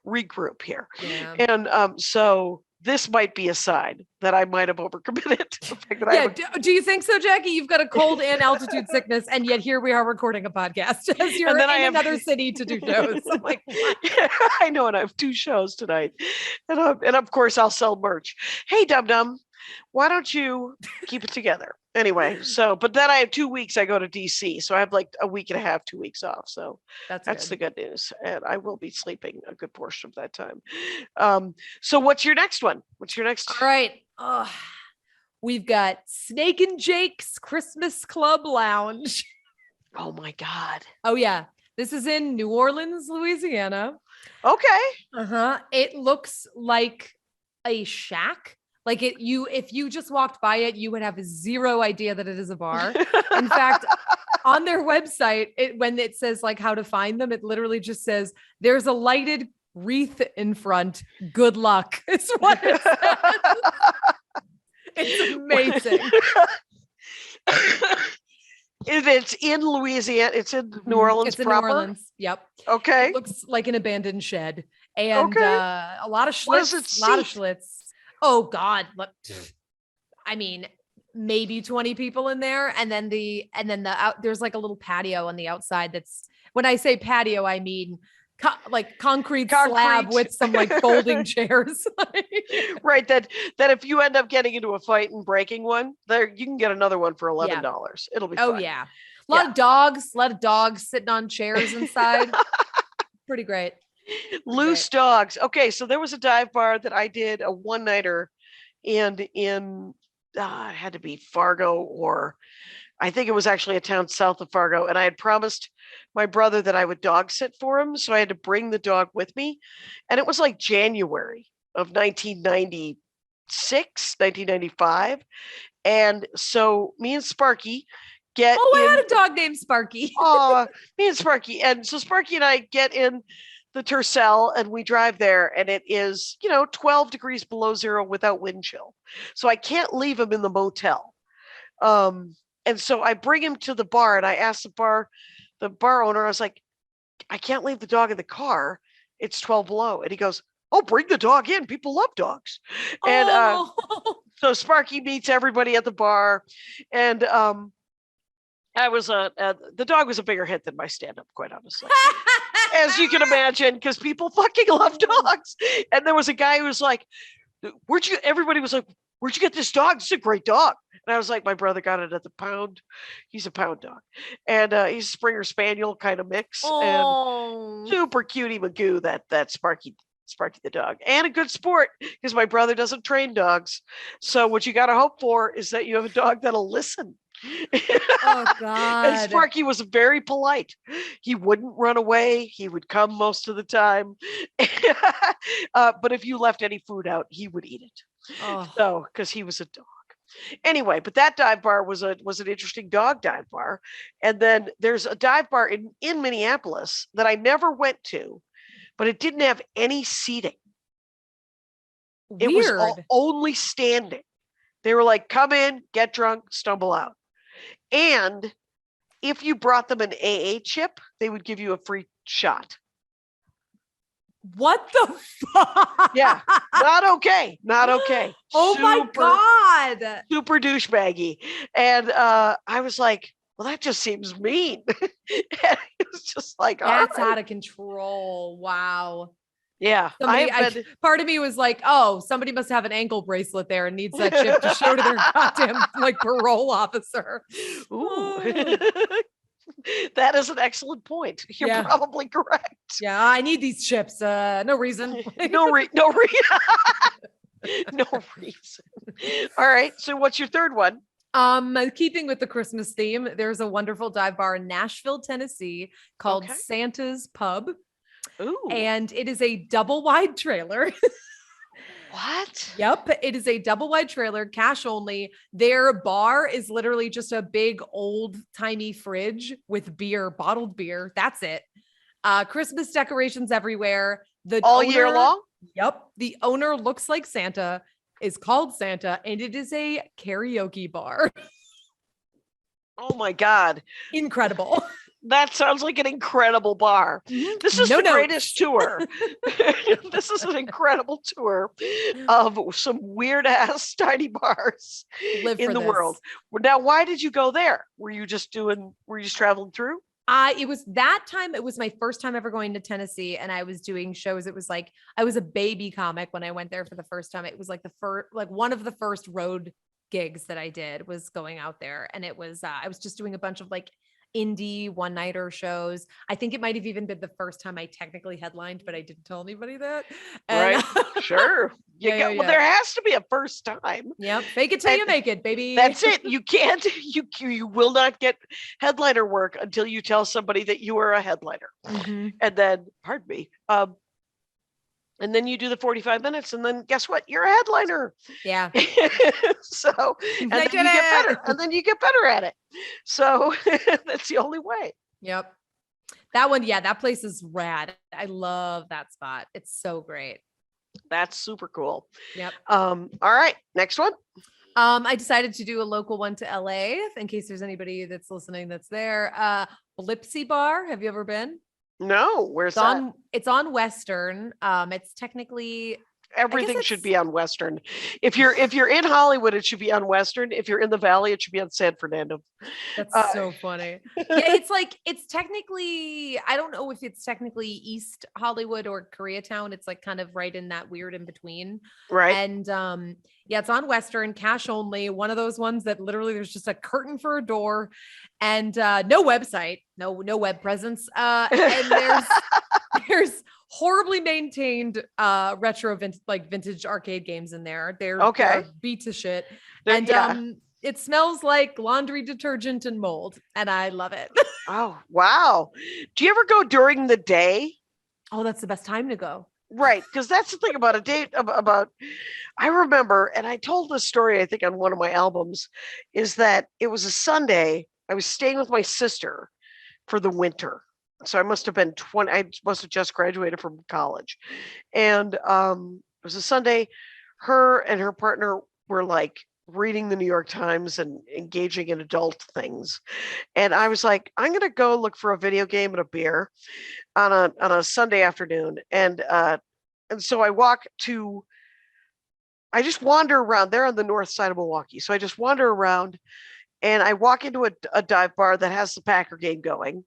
regroup here. Yeah. And so this might be a sign that I might have overcommitted. Do you think so, Jackie? You've got a cold and altitude sickness, and yet here we are recording a podcast as you're in another city to do shows. I'm like, what? Yeah, I know, and I have 2 shows tonight, and of course I'll sell merch. Hey, Dum Dum, why don't you keep it together? Anyway, but then I have 2 weeks. I go to DC, so I have a week and a half, 2 weeks off. So that's the good news, and I will be sleeping a good portion of that time. So what's your next one? What's your next? All right. We've got Snake and Jake's Christmas Club Lounge. Oh my God. Oh yeah. This is in New Orleans, Louisiana. Okay. It looks like a shack. If you just walked by it, you would have zero idea that it is a bar. In fact, on their website, when it says how to find them, it literally just says there's a lighted wreath in front. Good luck. It's what it says. It's amazing. If it's in Louisiana, it's in New Orleans. It's in proper? New Orleans. Yep. Okay. It looks like an abandoned shed, and a lot of Schlitz. A lot of Schlitz. Oh God. I mean, maybe 20 people in there. And then there's a little patio on the outside. That's, when I say patio, I mean concrete slab with some folding chairs. Right. That if you end up getting into a fight and breaking one there, you can get another one for $11. Yeah. It'll be fun. Oh yeah. A lot of dogs sitting on chairs inside. Pretty great. Loose dogs. Okay, so there was a dive bar that I did a one-nighter in it had to be Fargo, or I think it was actually a town south of Fargo, and I had promised my brother that I would dog sit for him, so I had to bring the dog with me. And it was like January of 1996, 1995. And so me and Sparky get Oh, I in. had a dog named Sparky. Me and Sparky. And so Sparky and I get in the Tercel and we drive there, and it is, 12 degrees below zero without wind chill. So I can't leave him in the motel. And so I bring him to the bar, and I asked the bar owner, I was like, I can't leave the dog in the car. It's 12 below. And he goes, oh, bring the dog in. People love dogs. And so Sparky meets everybody at the bar. And the dog was a bigger hit than my stand-up, quite honestly. As you can imagine, because people fucking love dogs. And there was a guy who was like, everybody was like, where'd you get this dog? It's a great dog. And I was like, my brother got it at the Pound. He's a Pound dog. And he's a Springer Spaniel kind of mix. And super cutie Magoo, that Sparky the dog. And a good sport, because my brother doesn't train dogs. So what you got to hope for is that you have a dog that'll listen. Oh, God. And Sparky was very polite. He wouldn't run away. He would come most of the time. But if you left any food out, he would eat it. Oh. So, because he was a dog. Anyway, but that dive bar was an interesting dog dive bar. And then there's a dive bar in Minneapolis that I never went to, but it didn't have any seating. It was only standing. They were like, come in, get drunk, stumble out. And if you brought them an AA chip, they would give you a free shot. What the fuck? Yeah, not okay. Not okay. Oh my God. Super douchebaggy. And I was like, well, that just seems mean. And it was just like, that's out of control. Wow. Yeah. Part of me was like, oh, somebody must have an ankle bracelet there and needs that chip to show to their goddamn parole officer. Ooh. That is an excellent point. You're probably correct. Yeah, I need these chips. No reason. No reason. All right. So what's your third one? Keeping with the Christmas theme, there's a wonderful dive bar in Nashville, Tennessee called Santa's Pub. Ooh. And it is a double wide trailer. What? Yep. It is a double wide trailer, cash only. Their bar is literally just a big old timey fridge with beer, bottled beer. That's it. Christmas decorations everywhere. All year long? Yep. The owner looks like Santa, is called Santa, and it is a karaoke bar. Oh my God. Incredible. That sounds like an incredible bar. This is the greatest tour. This is an incredible tour of some weird ass tiny bars in the world. Now, why did you go there? Were you just traveling through? It was that time. It was my first time ever going to Tennessee, and I was doing shows. It was like, I was a baby comic when I went there for the first time. It was like one of the first road gigs that I did was going out there. And it was, I was just doing a bunch of like indie one-nighter shows. I think it might have even been the first time I technically headlined, but I didn't tell anybody that. And, right. Sure. Well, there has to be a first time. Yep. Fake it till you make it, baby. That's it. You can't, you will not get headliner work until you tell somebody that you are a headliner. Mm-hmm. And then, pardon me, and then you do the 45 minutes, and then guess what? You're a headliner. Yeah. So, and then you get better, and then you get better at it. So that's the only way. Yep. That one, yeah, that place is rad. I love that spot. It's so great. That's super cool. Yep. All right, next one. I decided to do a local one to LA in case there's anybody that's listening that's there. Blipsy Bar. Have you ever been? No, where's that? It's on Western. It's technically everything should be on Western. If you're in Hollywood, it should be on Western. If you're in the Valley, it should be on San Fernando. That's so funny. Yeah, it's technically, I don't know if it's technically East Hollywood or Koreatown. It's like kind of right in that weird in between. Right. And yeah, it's on Western, cash only. One of those ones that literally there's just a curtain for a door and no website, no web presence. And there's horribly maintained retro vintage arcade games in there. They're Okay. beat to shit. There- And yeah. it smells like laundry detergent and mold, and I love it. Oh, wow. Do you ever go during the day? Oh, that's the best time to go. Right, because that's the thing about a date about I remember, and I told this story, I think, on one of my albums, is that it was a Sunday. I was staying with my sister for the winter. So I must have been 20, I must have just graduated from college. And it was a Sunday. Her and her partner were like reading the New York Times and engaging in adult things. And I was like, I'm gonna go look for a video game and a beer on a Sunday afternoon. And so I just wander around. They're on the north side of Milwaukee. So I just wander around and I walk into a dive bar that has the Packer game going.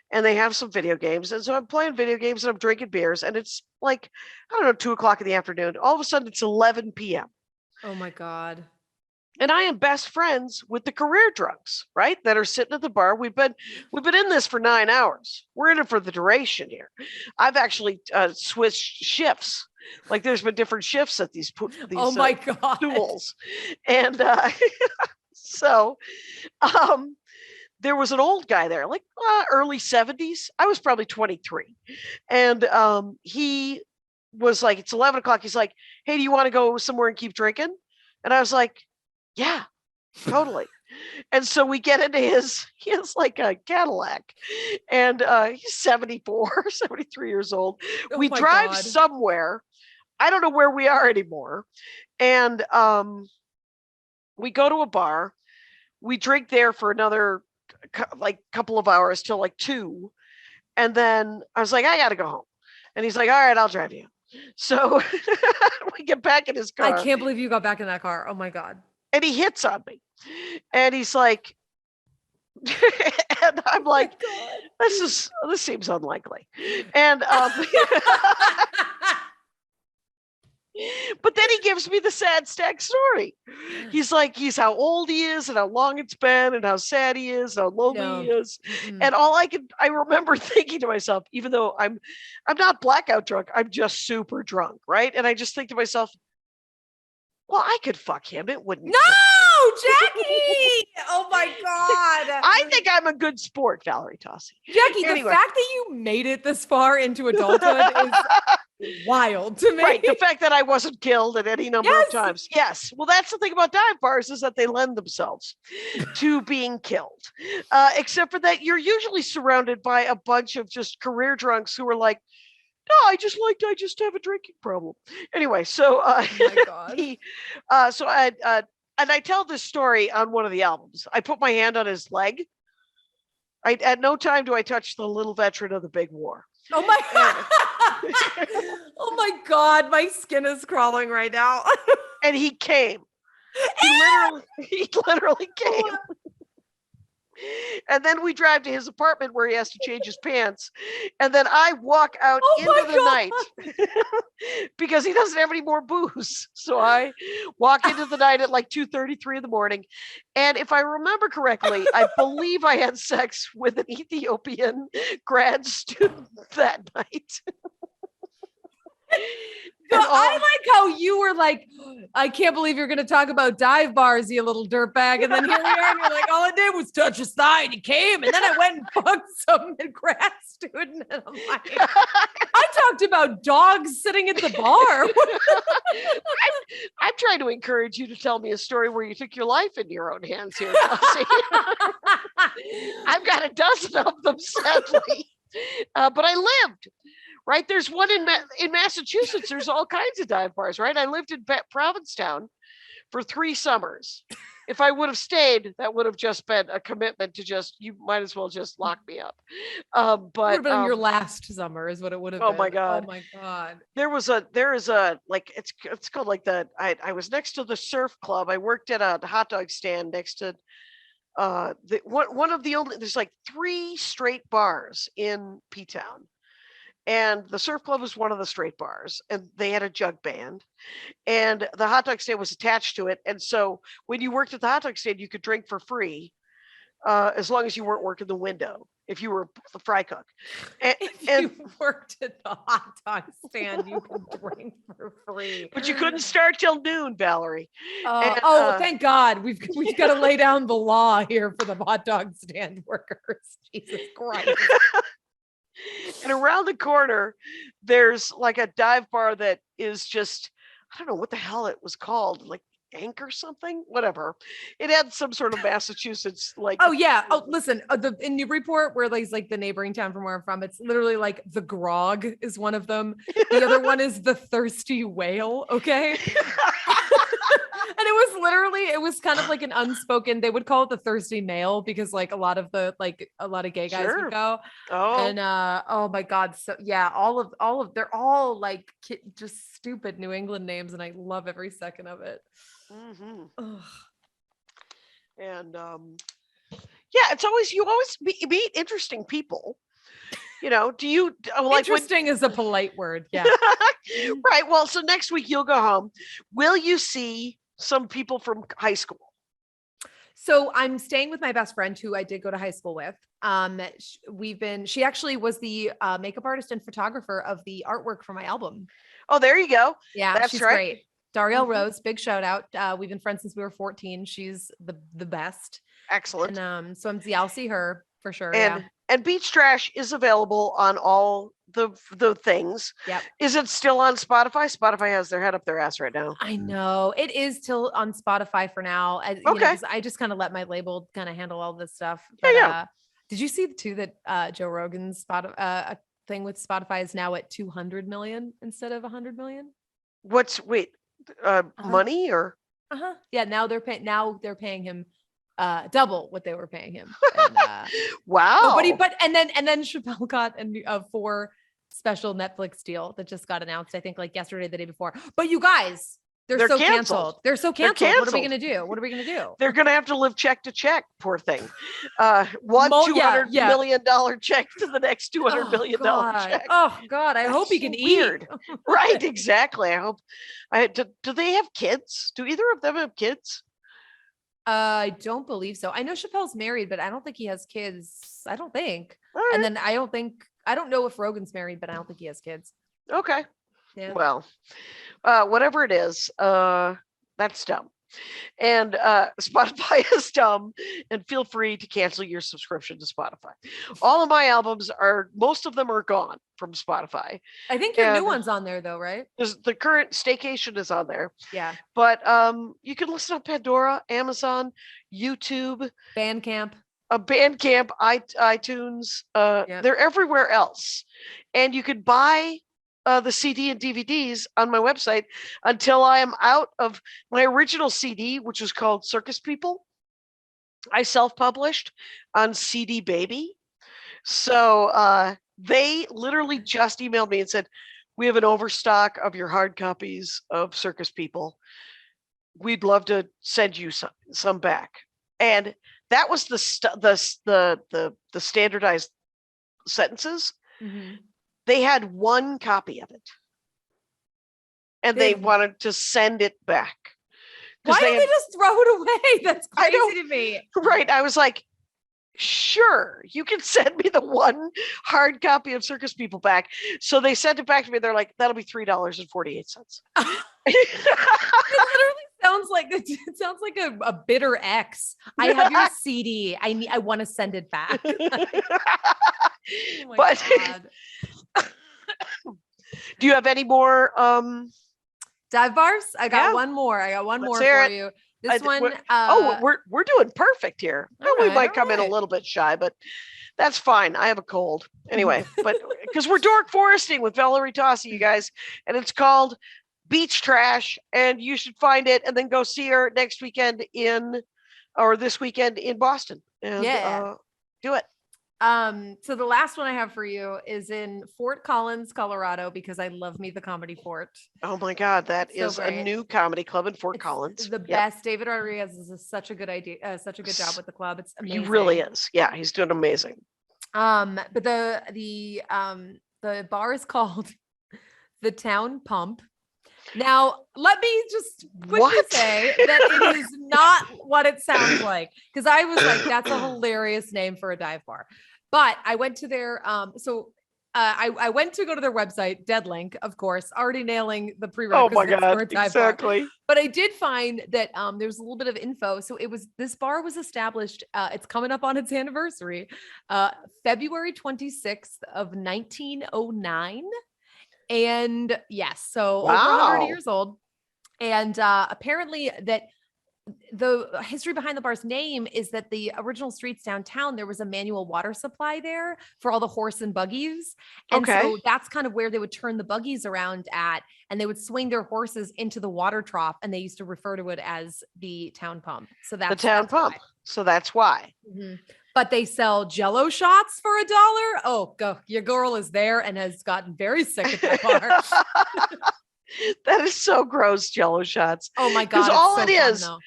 And they have some video games. And so I'm playing video games and I'm drinking beers. And it's like, I don't know, 2:00 in the afternoon. All of a sudden it's 11 p.m. Oh my God. And I am best friends with the career drunks, right? That are sitting at the bar. We've been in this for 9 hours. We're in it for the duration here. I've actually switched shifts. Like there's been different shifts at these Oh my God. stools. And so there was an old guy there, like early 70s. I was probably 23. And he was like, it's 11 o'clock. He's like, hey, do you want to go somewhere and keep drinking? And I was like, yeah, totally. And so we get into he has like a Cadillac and he's 74, 73 years old. Oh We my drive God. somewhere. I don't know where we are anymore. And we go to a bar. We drink there for another couple of hours till like 2. And then I was like, I got to go home. And he's like, all right, I'll drive you. So we get back in his car. I can't believe you got back in that car. Oh my God. And he hits on me. And he's like, and I'm like, this seems unlikely. And but then he gives me the sad stack story. He's like, he's how old he is and how long it's been and how sad he is and how lonely he is. Mm-mm. And I remember thinking to myself, even though I'm not blackout drunk, I'm just super drunk, right? And I just think to myself, well, I could fuck him. It wouldn't. No, Jackie. Oh my God. I think I'm a good sport, Valerie Tosi. Jackie, Anyway. the fact that you made it this far into adulthood is wild to me. Right. The fact that I wasn't killed at any number of times. Yes. Well, that's the thing about dive bars is that they lend themselves to being killed. Except for that you're usually surrounded by a bunch of just career drunks who are like, no, I just have a drinking problem. Anyway, so Oh my God. so I tell this story on one of the albums. I put my hand on his leg. At no time do I touch the little veteran of the big war. Oh my Oh my God, my skin is crawling right now. And he came. He literally came. And then we drive to his apartment where he has to change his pants. And then I walk out into the night because he doesn't have any more booze. So I walk into the night at like 2:33 in the morning. And if I remember correctly, I believe I had sex with an Ethiopian grad student that night. So I like how you were like, I can't believe you're going to talk about dive bars, you little dirtbag. And then here we are, and you're like, all I did was touch his thigh and he came. And then I went and fucked some grad student. And I'm like, I talked about dogs sitting at the bar. I'm trying to encourage you to tell me a story where you took your life into your own hands here, Tosi. I've got a dozen of them, sadly. But I lived. Right, there's one in Massachusetts. There's all kinds of dive bars. Right, I lived in Provincetown for 3 summers. If I would have stayed, that would have just been a commitment to you might as well just lock me up. But It would have been your last summer, is what it would have been. Oh my God! Oh my God! There is a like it's called like I was next to the surf club. I worked at a hot dog stand next to one of the only. There's like 3 straight bars in P-Town. And the surf club was one of the straight bars, and they had a jug band, and the hot dog stand was attached to it. And so when you worked at the hot dog stand, you could drink for free, as long as you weren't working the window, if you were the fry cook. If you worked at the hot dog stand you can drink for free. But you couldn't start till noon, Valerie. And, Thank God. We've got to lay down the law here for the hot dog stand workers. Jesus Christ. And around the corner, there's like a dive bar that is just, I don't know what the hell it was called, like Anchor something, whatever. It had some sort of Massachusetts like. Oh yeah. Oh, listen, in Newburyport, where there's like the neighboring town from where I'm from, it's literally like the Grog is one of them. The other one is the Thirsty Whale. Okay. And it was kind of like an unspoken, they would call it the Thirsty Male because like a lot of gay guys would go. Oh. And oh my God. So yeah, all of they're all like just stupid New England names, and I love every second of it. Mm-hmm. And yeah, it's always, you always meet interesting people. You know, do you like interesting is a polite word? Yeah. Right. Well, so next week you'll go home. Will you see some people from high school? So I'm staying with my best friend who I did go to high school with. She actually was the makeup artist and photographer of the artwork for my album. Oh, there you go. Yeah, that's she's right. Great. Darielle Rose, big shout out. We've been friends since we were 14. She's the best. Excellent. And so I'll see her for sure. And Beach Trash is available on all the things. Yep. Is it still on Spotify? Spotify has their head up their ass right now. I know it is still on Spotify for now. Okay. You know, 'cause I just kind of let my label kind of handle all this stuff. But, yeah. Did you see too that Joe Rogan's thing with Spotify is now at 200 million instead of 100 million? Money or? Yeah. Now they're paying him double what they were paying him. And, wow. And then Chappelle got a 4 special Netflix deal that just got announced, I think like yesterday, the day before. But you guys, they're so canceled. They're so canceled. What are we gonna do? They're gonna have to live check to check, poor thing. $200 million check to the next $200 million check. Oh God, I hope he can eat. Right, exactly. I hope. Do they have kids? Do either of them have kids? I don't believe so. I know Chappelle's married, but I don't think he has kids. I don't think. Right. And then I don't know if Rogan's married, but I don't think he has kids. Okay. Yeah. Well, whatever it is, that's dumb. And Spotify is dumb, and feel free to cancel your subscription to Spotify. All of my albums most of them are gone from Spotify. I think your new one's on there though, right? The current STAY-KASHIAN is on there. Yeah. But you can listen on Pandora, Amazon, YouTube, Bandcamp, iTunes. They're everywhere else. And you could buy the CD and DVDs on my website until I am out of my original CD, which was called Circus People. I self-published on CD Baby. So they literally just emailed me and said, we have an overstock of your hard copies of Circus People. We'd love to send you some back. And that was the standardized sentences. Mm-hmm. They had one copy of it, and they wanted to send it back. Why did they just throw it away? That's crazy to me. Right. I was like, sure, you can send me the one hard copy of Circus People back. So they sent it back to me. They're like, that'll be $3.48. It literally sounds like a bitter ex. I have your CD. I want to send it back. Oh my God. Do you have any more dive bars? I got one more. For you. This one. We're doing perfect here. We might come in a little bit shy, but that's fine. I have a cold anyway. But because we're dork foresting with Valerie Tosi, you guys, and it's called Beach Trash, and you should find it and then go see her this weekend in Boston. And, do it. So the last one I have for you is in Fort Collins, Colorado, because I love me the Comedy Fort. Oh my God, that is great. A new comedy club in Fort Collins. The best. David Rodriguez is such a good idea, such a good job with the club. It's amazing. He really is. Yeah, he's doing amazing. But the bar is called the Town Pump. Now, let me just quickly say that it is not what it sounds like, because I was like, that's a hilarious name for a dive bar. But I went to their, I went to go to their website, dead link, of course, already nailing the Oh my prerequisites for a God. dive bar. Exactly. But I did find that there's a little bit of info. So this bar was established. It's coming up on its anniversary, February 26th of 1909. And yes, so over 100 Wow. years old. And apparently that the history behind the bar's name is that the original streets downtown, there was a manual water supply there for all the horse and buggies. And Okay. so that's kind of where they would turn the buggies around at, and they would swing their horses into the water trough. And they used to refer to it as the town pump. So that's The town that's pump. why. So that's why. Mhm. But they sell Jello shots for $1. Oh, go! Your girl is there and has gotten very sick at that bar. That is so gross, Jello shots. Oh my Because god! all it's it so fun, is though.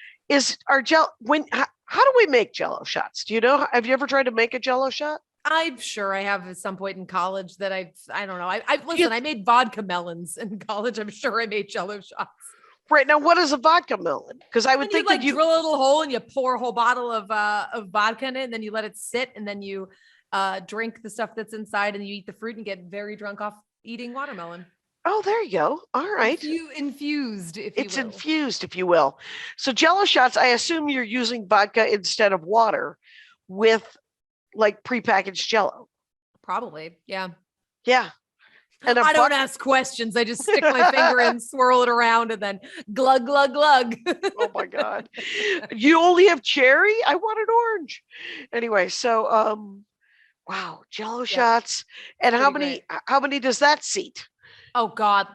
our how do we make Jello shots? Do you know? Have you ever tried to make a Jello shot? I'm sure I have at some point in college that I don't know. I You- listen. I made vodka melons in college. I'm sure I made Jello shots. Right now, what is a vodka melon? Because I would And you think like that you drill a little hole and you pour a whole bottle of vodka in it, and then you let it sit, and then you drink the stuff that's inside, and you eat the fruit and get very drunk off eating watermelon. Oh, there you go. All right. Infused, if It's you will. infused, if you will. So Jello shots, I assume you're using vodka instead of water with like prepackaged Jello. Probably, yeah. Yeah. And a I don't buck- ask questions. I just stick my finger in, swirl it around, and then glug, glug, glug. Oh my God. You only have cherry? I wanted orange. Anyway, so wow, Jello shots. And pretty how many does that seat? Oh God,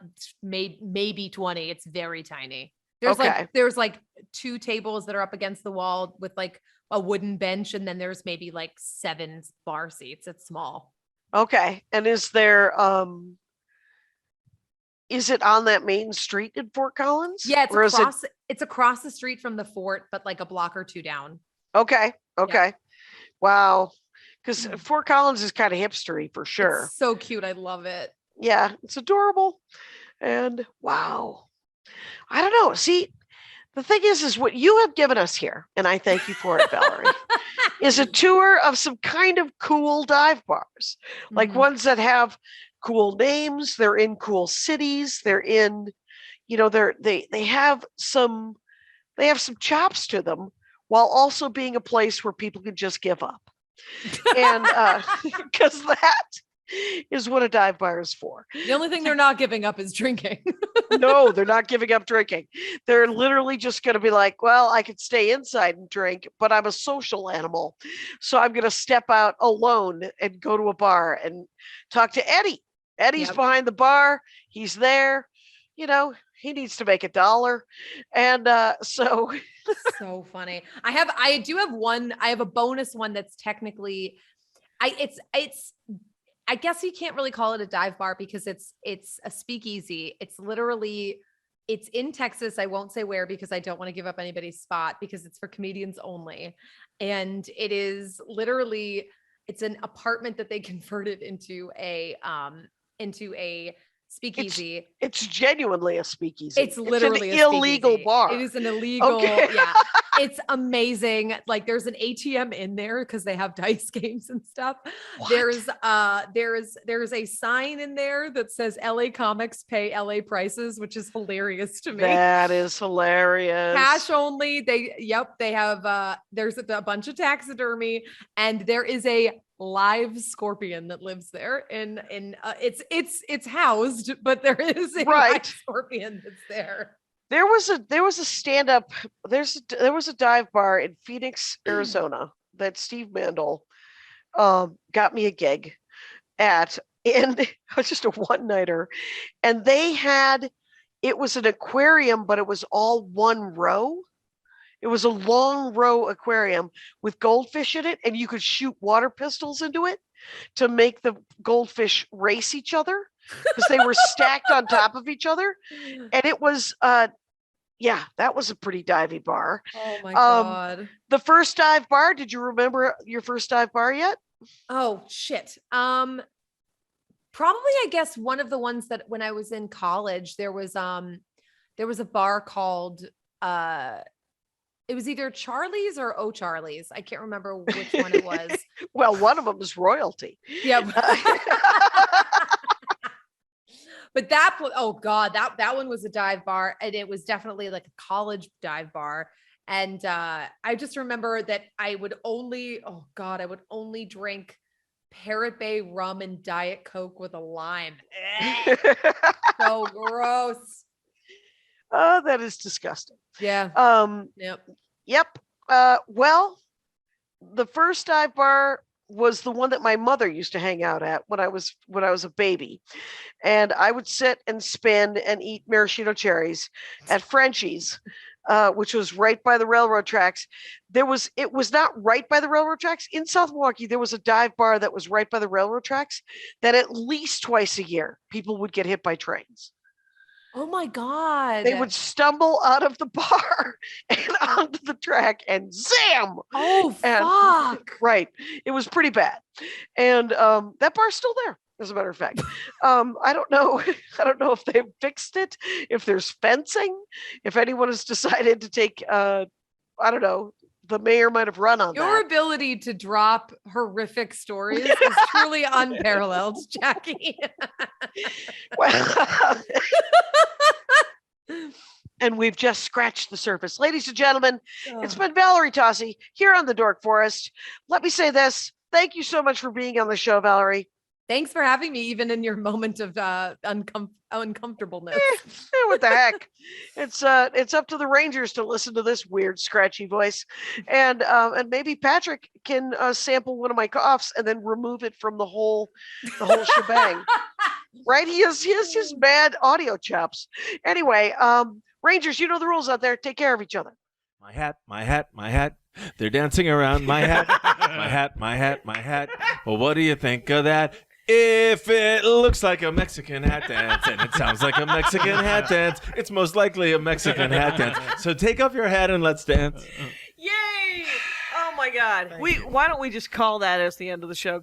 maybe 20. It's very tiny. Okay. There's like 2 tables that are up against the wall with like a wooden bench, and then there's maybe like 7 bar seats. It's small. Okay. And is it on that main street in Fort Collins? Yeah, Or is it it's across the street from the fort, but like a block or 2 down. okay. Okay. Wow. Because Mm. Fort Collins is kind of hipstery for sure. It's so cute. I love it. Yeah, it's adorable. And wow. I don't know. See, the thing is what you have given us here, and I thank you for it, Valerie, is a tour of some kind of cool dive bars, like Mhm. ones that have cool names. They're in cool cities. They're in, they have some chops to them, while also being a place where people can just give up. And because that is what a dive bar is for. The only thing they're not giving up is drinking. No, they're not giving up drinking. They're literally just going to be like, well, I could stay inside and drink, but I'm a social animal. So I'm going to step out alone and go to a bar and talk to Eddie. Eddie's Yep. behind the bar. He's there. He needs to make $1. And so So funny. I have a bonus one that's technically I guess you can't really call it a dive bar because it's a speakeasy. It's in Texas. I won't say where because I don't want to give up anybody's spot because it's for comedians only. And it is literally, it's an apartment that they converted into a speakeasy. it's genuinely a speakeasy. It's literally an a illegal speakeasy. bar. It is an illegal, Okay. yeah. It's amazing. Like there's an ATM in there because they have dice games and stuff. What? There's a sign in there that says LA Comics pay LA prices, which is hilarious to me. That is hilarious. Cash only. They have there's a bunch of taxidermy, and there is a live scorpion that lives there and it's housed, but there is a Right. live scorpion that's there. There was a stand-up. There was a dive bar in Phoenix, Arizona that Steve Mandel got me a gig at, and it was just a one-nighter. And it was an aquarium, but it was all one row. It was a long row aquarium with goldfish in it, and you could shoot water pistols into it to make the goldfish race each other because they were stacked on top of each other. And it was that was a pretty divey bar. Oh my God. The first dive bar, did you remember your first dive bar yet? Oh shit. Probably I guess one of the ones that when I was in college, there was a bar called it was either Charlie's or O'Charlie's. I can't remember which one it was. Well, one of them is royalty. Yeah. But oh God, that one was a dive bar, and it was definitely like a college dive bar. And I just remember that I would only drink Parrot Bay rum and Diet Coke with a lime. So gross. Oh, that is disgusting. Yeah. Yep. Yep. Well, the first dive bar was the one that my mother used to hang out at when I was a baby. And I would sit and spin and eat maraschino cherries at Frenchie's, which was right by the railroad tracks. It was not right by the railroad tracks. In South Milwaukee, there was a dive bar that was right by the railroad tracks that at least twice a year people would get hit by trains. Oh my God. They would stumble out of the bar and onto the track and zam. Oh, fuck. Right. It was pretty bad. And that bar's still there, as a matter of fact. I don't know. I don't know if they've fixed it, if there's fencing, if anyone has decided to take, I don't know, the mayor might have run on Your that. ability to drop horrific stories is truly unparalleled, Jackie. Well, and we've just scratched the surface. Ladies and gentlemen, it's been Valerie Tosi here on the Dork Forest. Let me say this. Thank you so much for being on the show, Valerie. Thanks for having me, even in your moment of uncomfortableness. What the heck? It's up to the Rangers to listen to this weird, scratchy voice, and maybe Patrick can sample one of my coughs and then remove it from the whole shebang. Right? He has his bad audio chops. Anyway, Rangers, you know the rules out there. Take care of each other. My hat, my hat, my hat. They're dancing around my hat, my hat, my hat, my hat. Well, what do you think of that? If it looks like a Mexican hat dance and it sounds like a Mexican hat dance, it's most likely a Mexican hat dance. So take off your hat and let's dance. Yay! Oh my God. Why don't we just call that as the end of the show?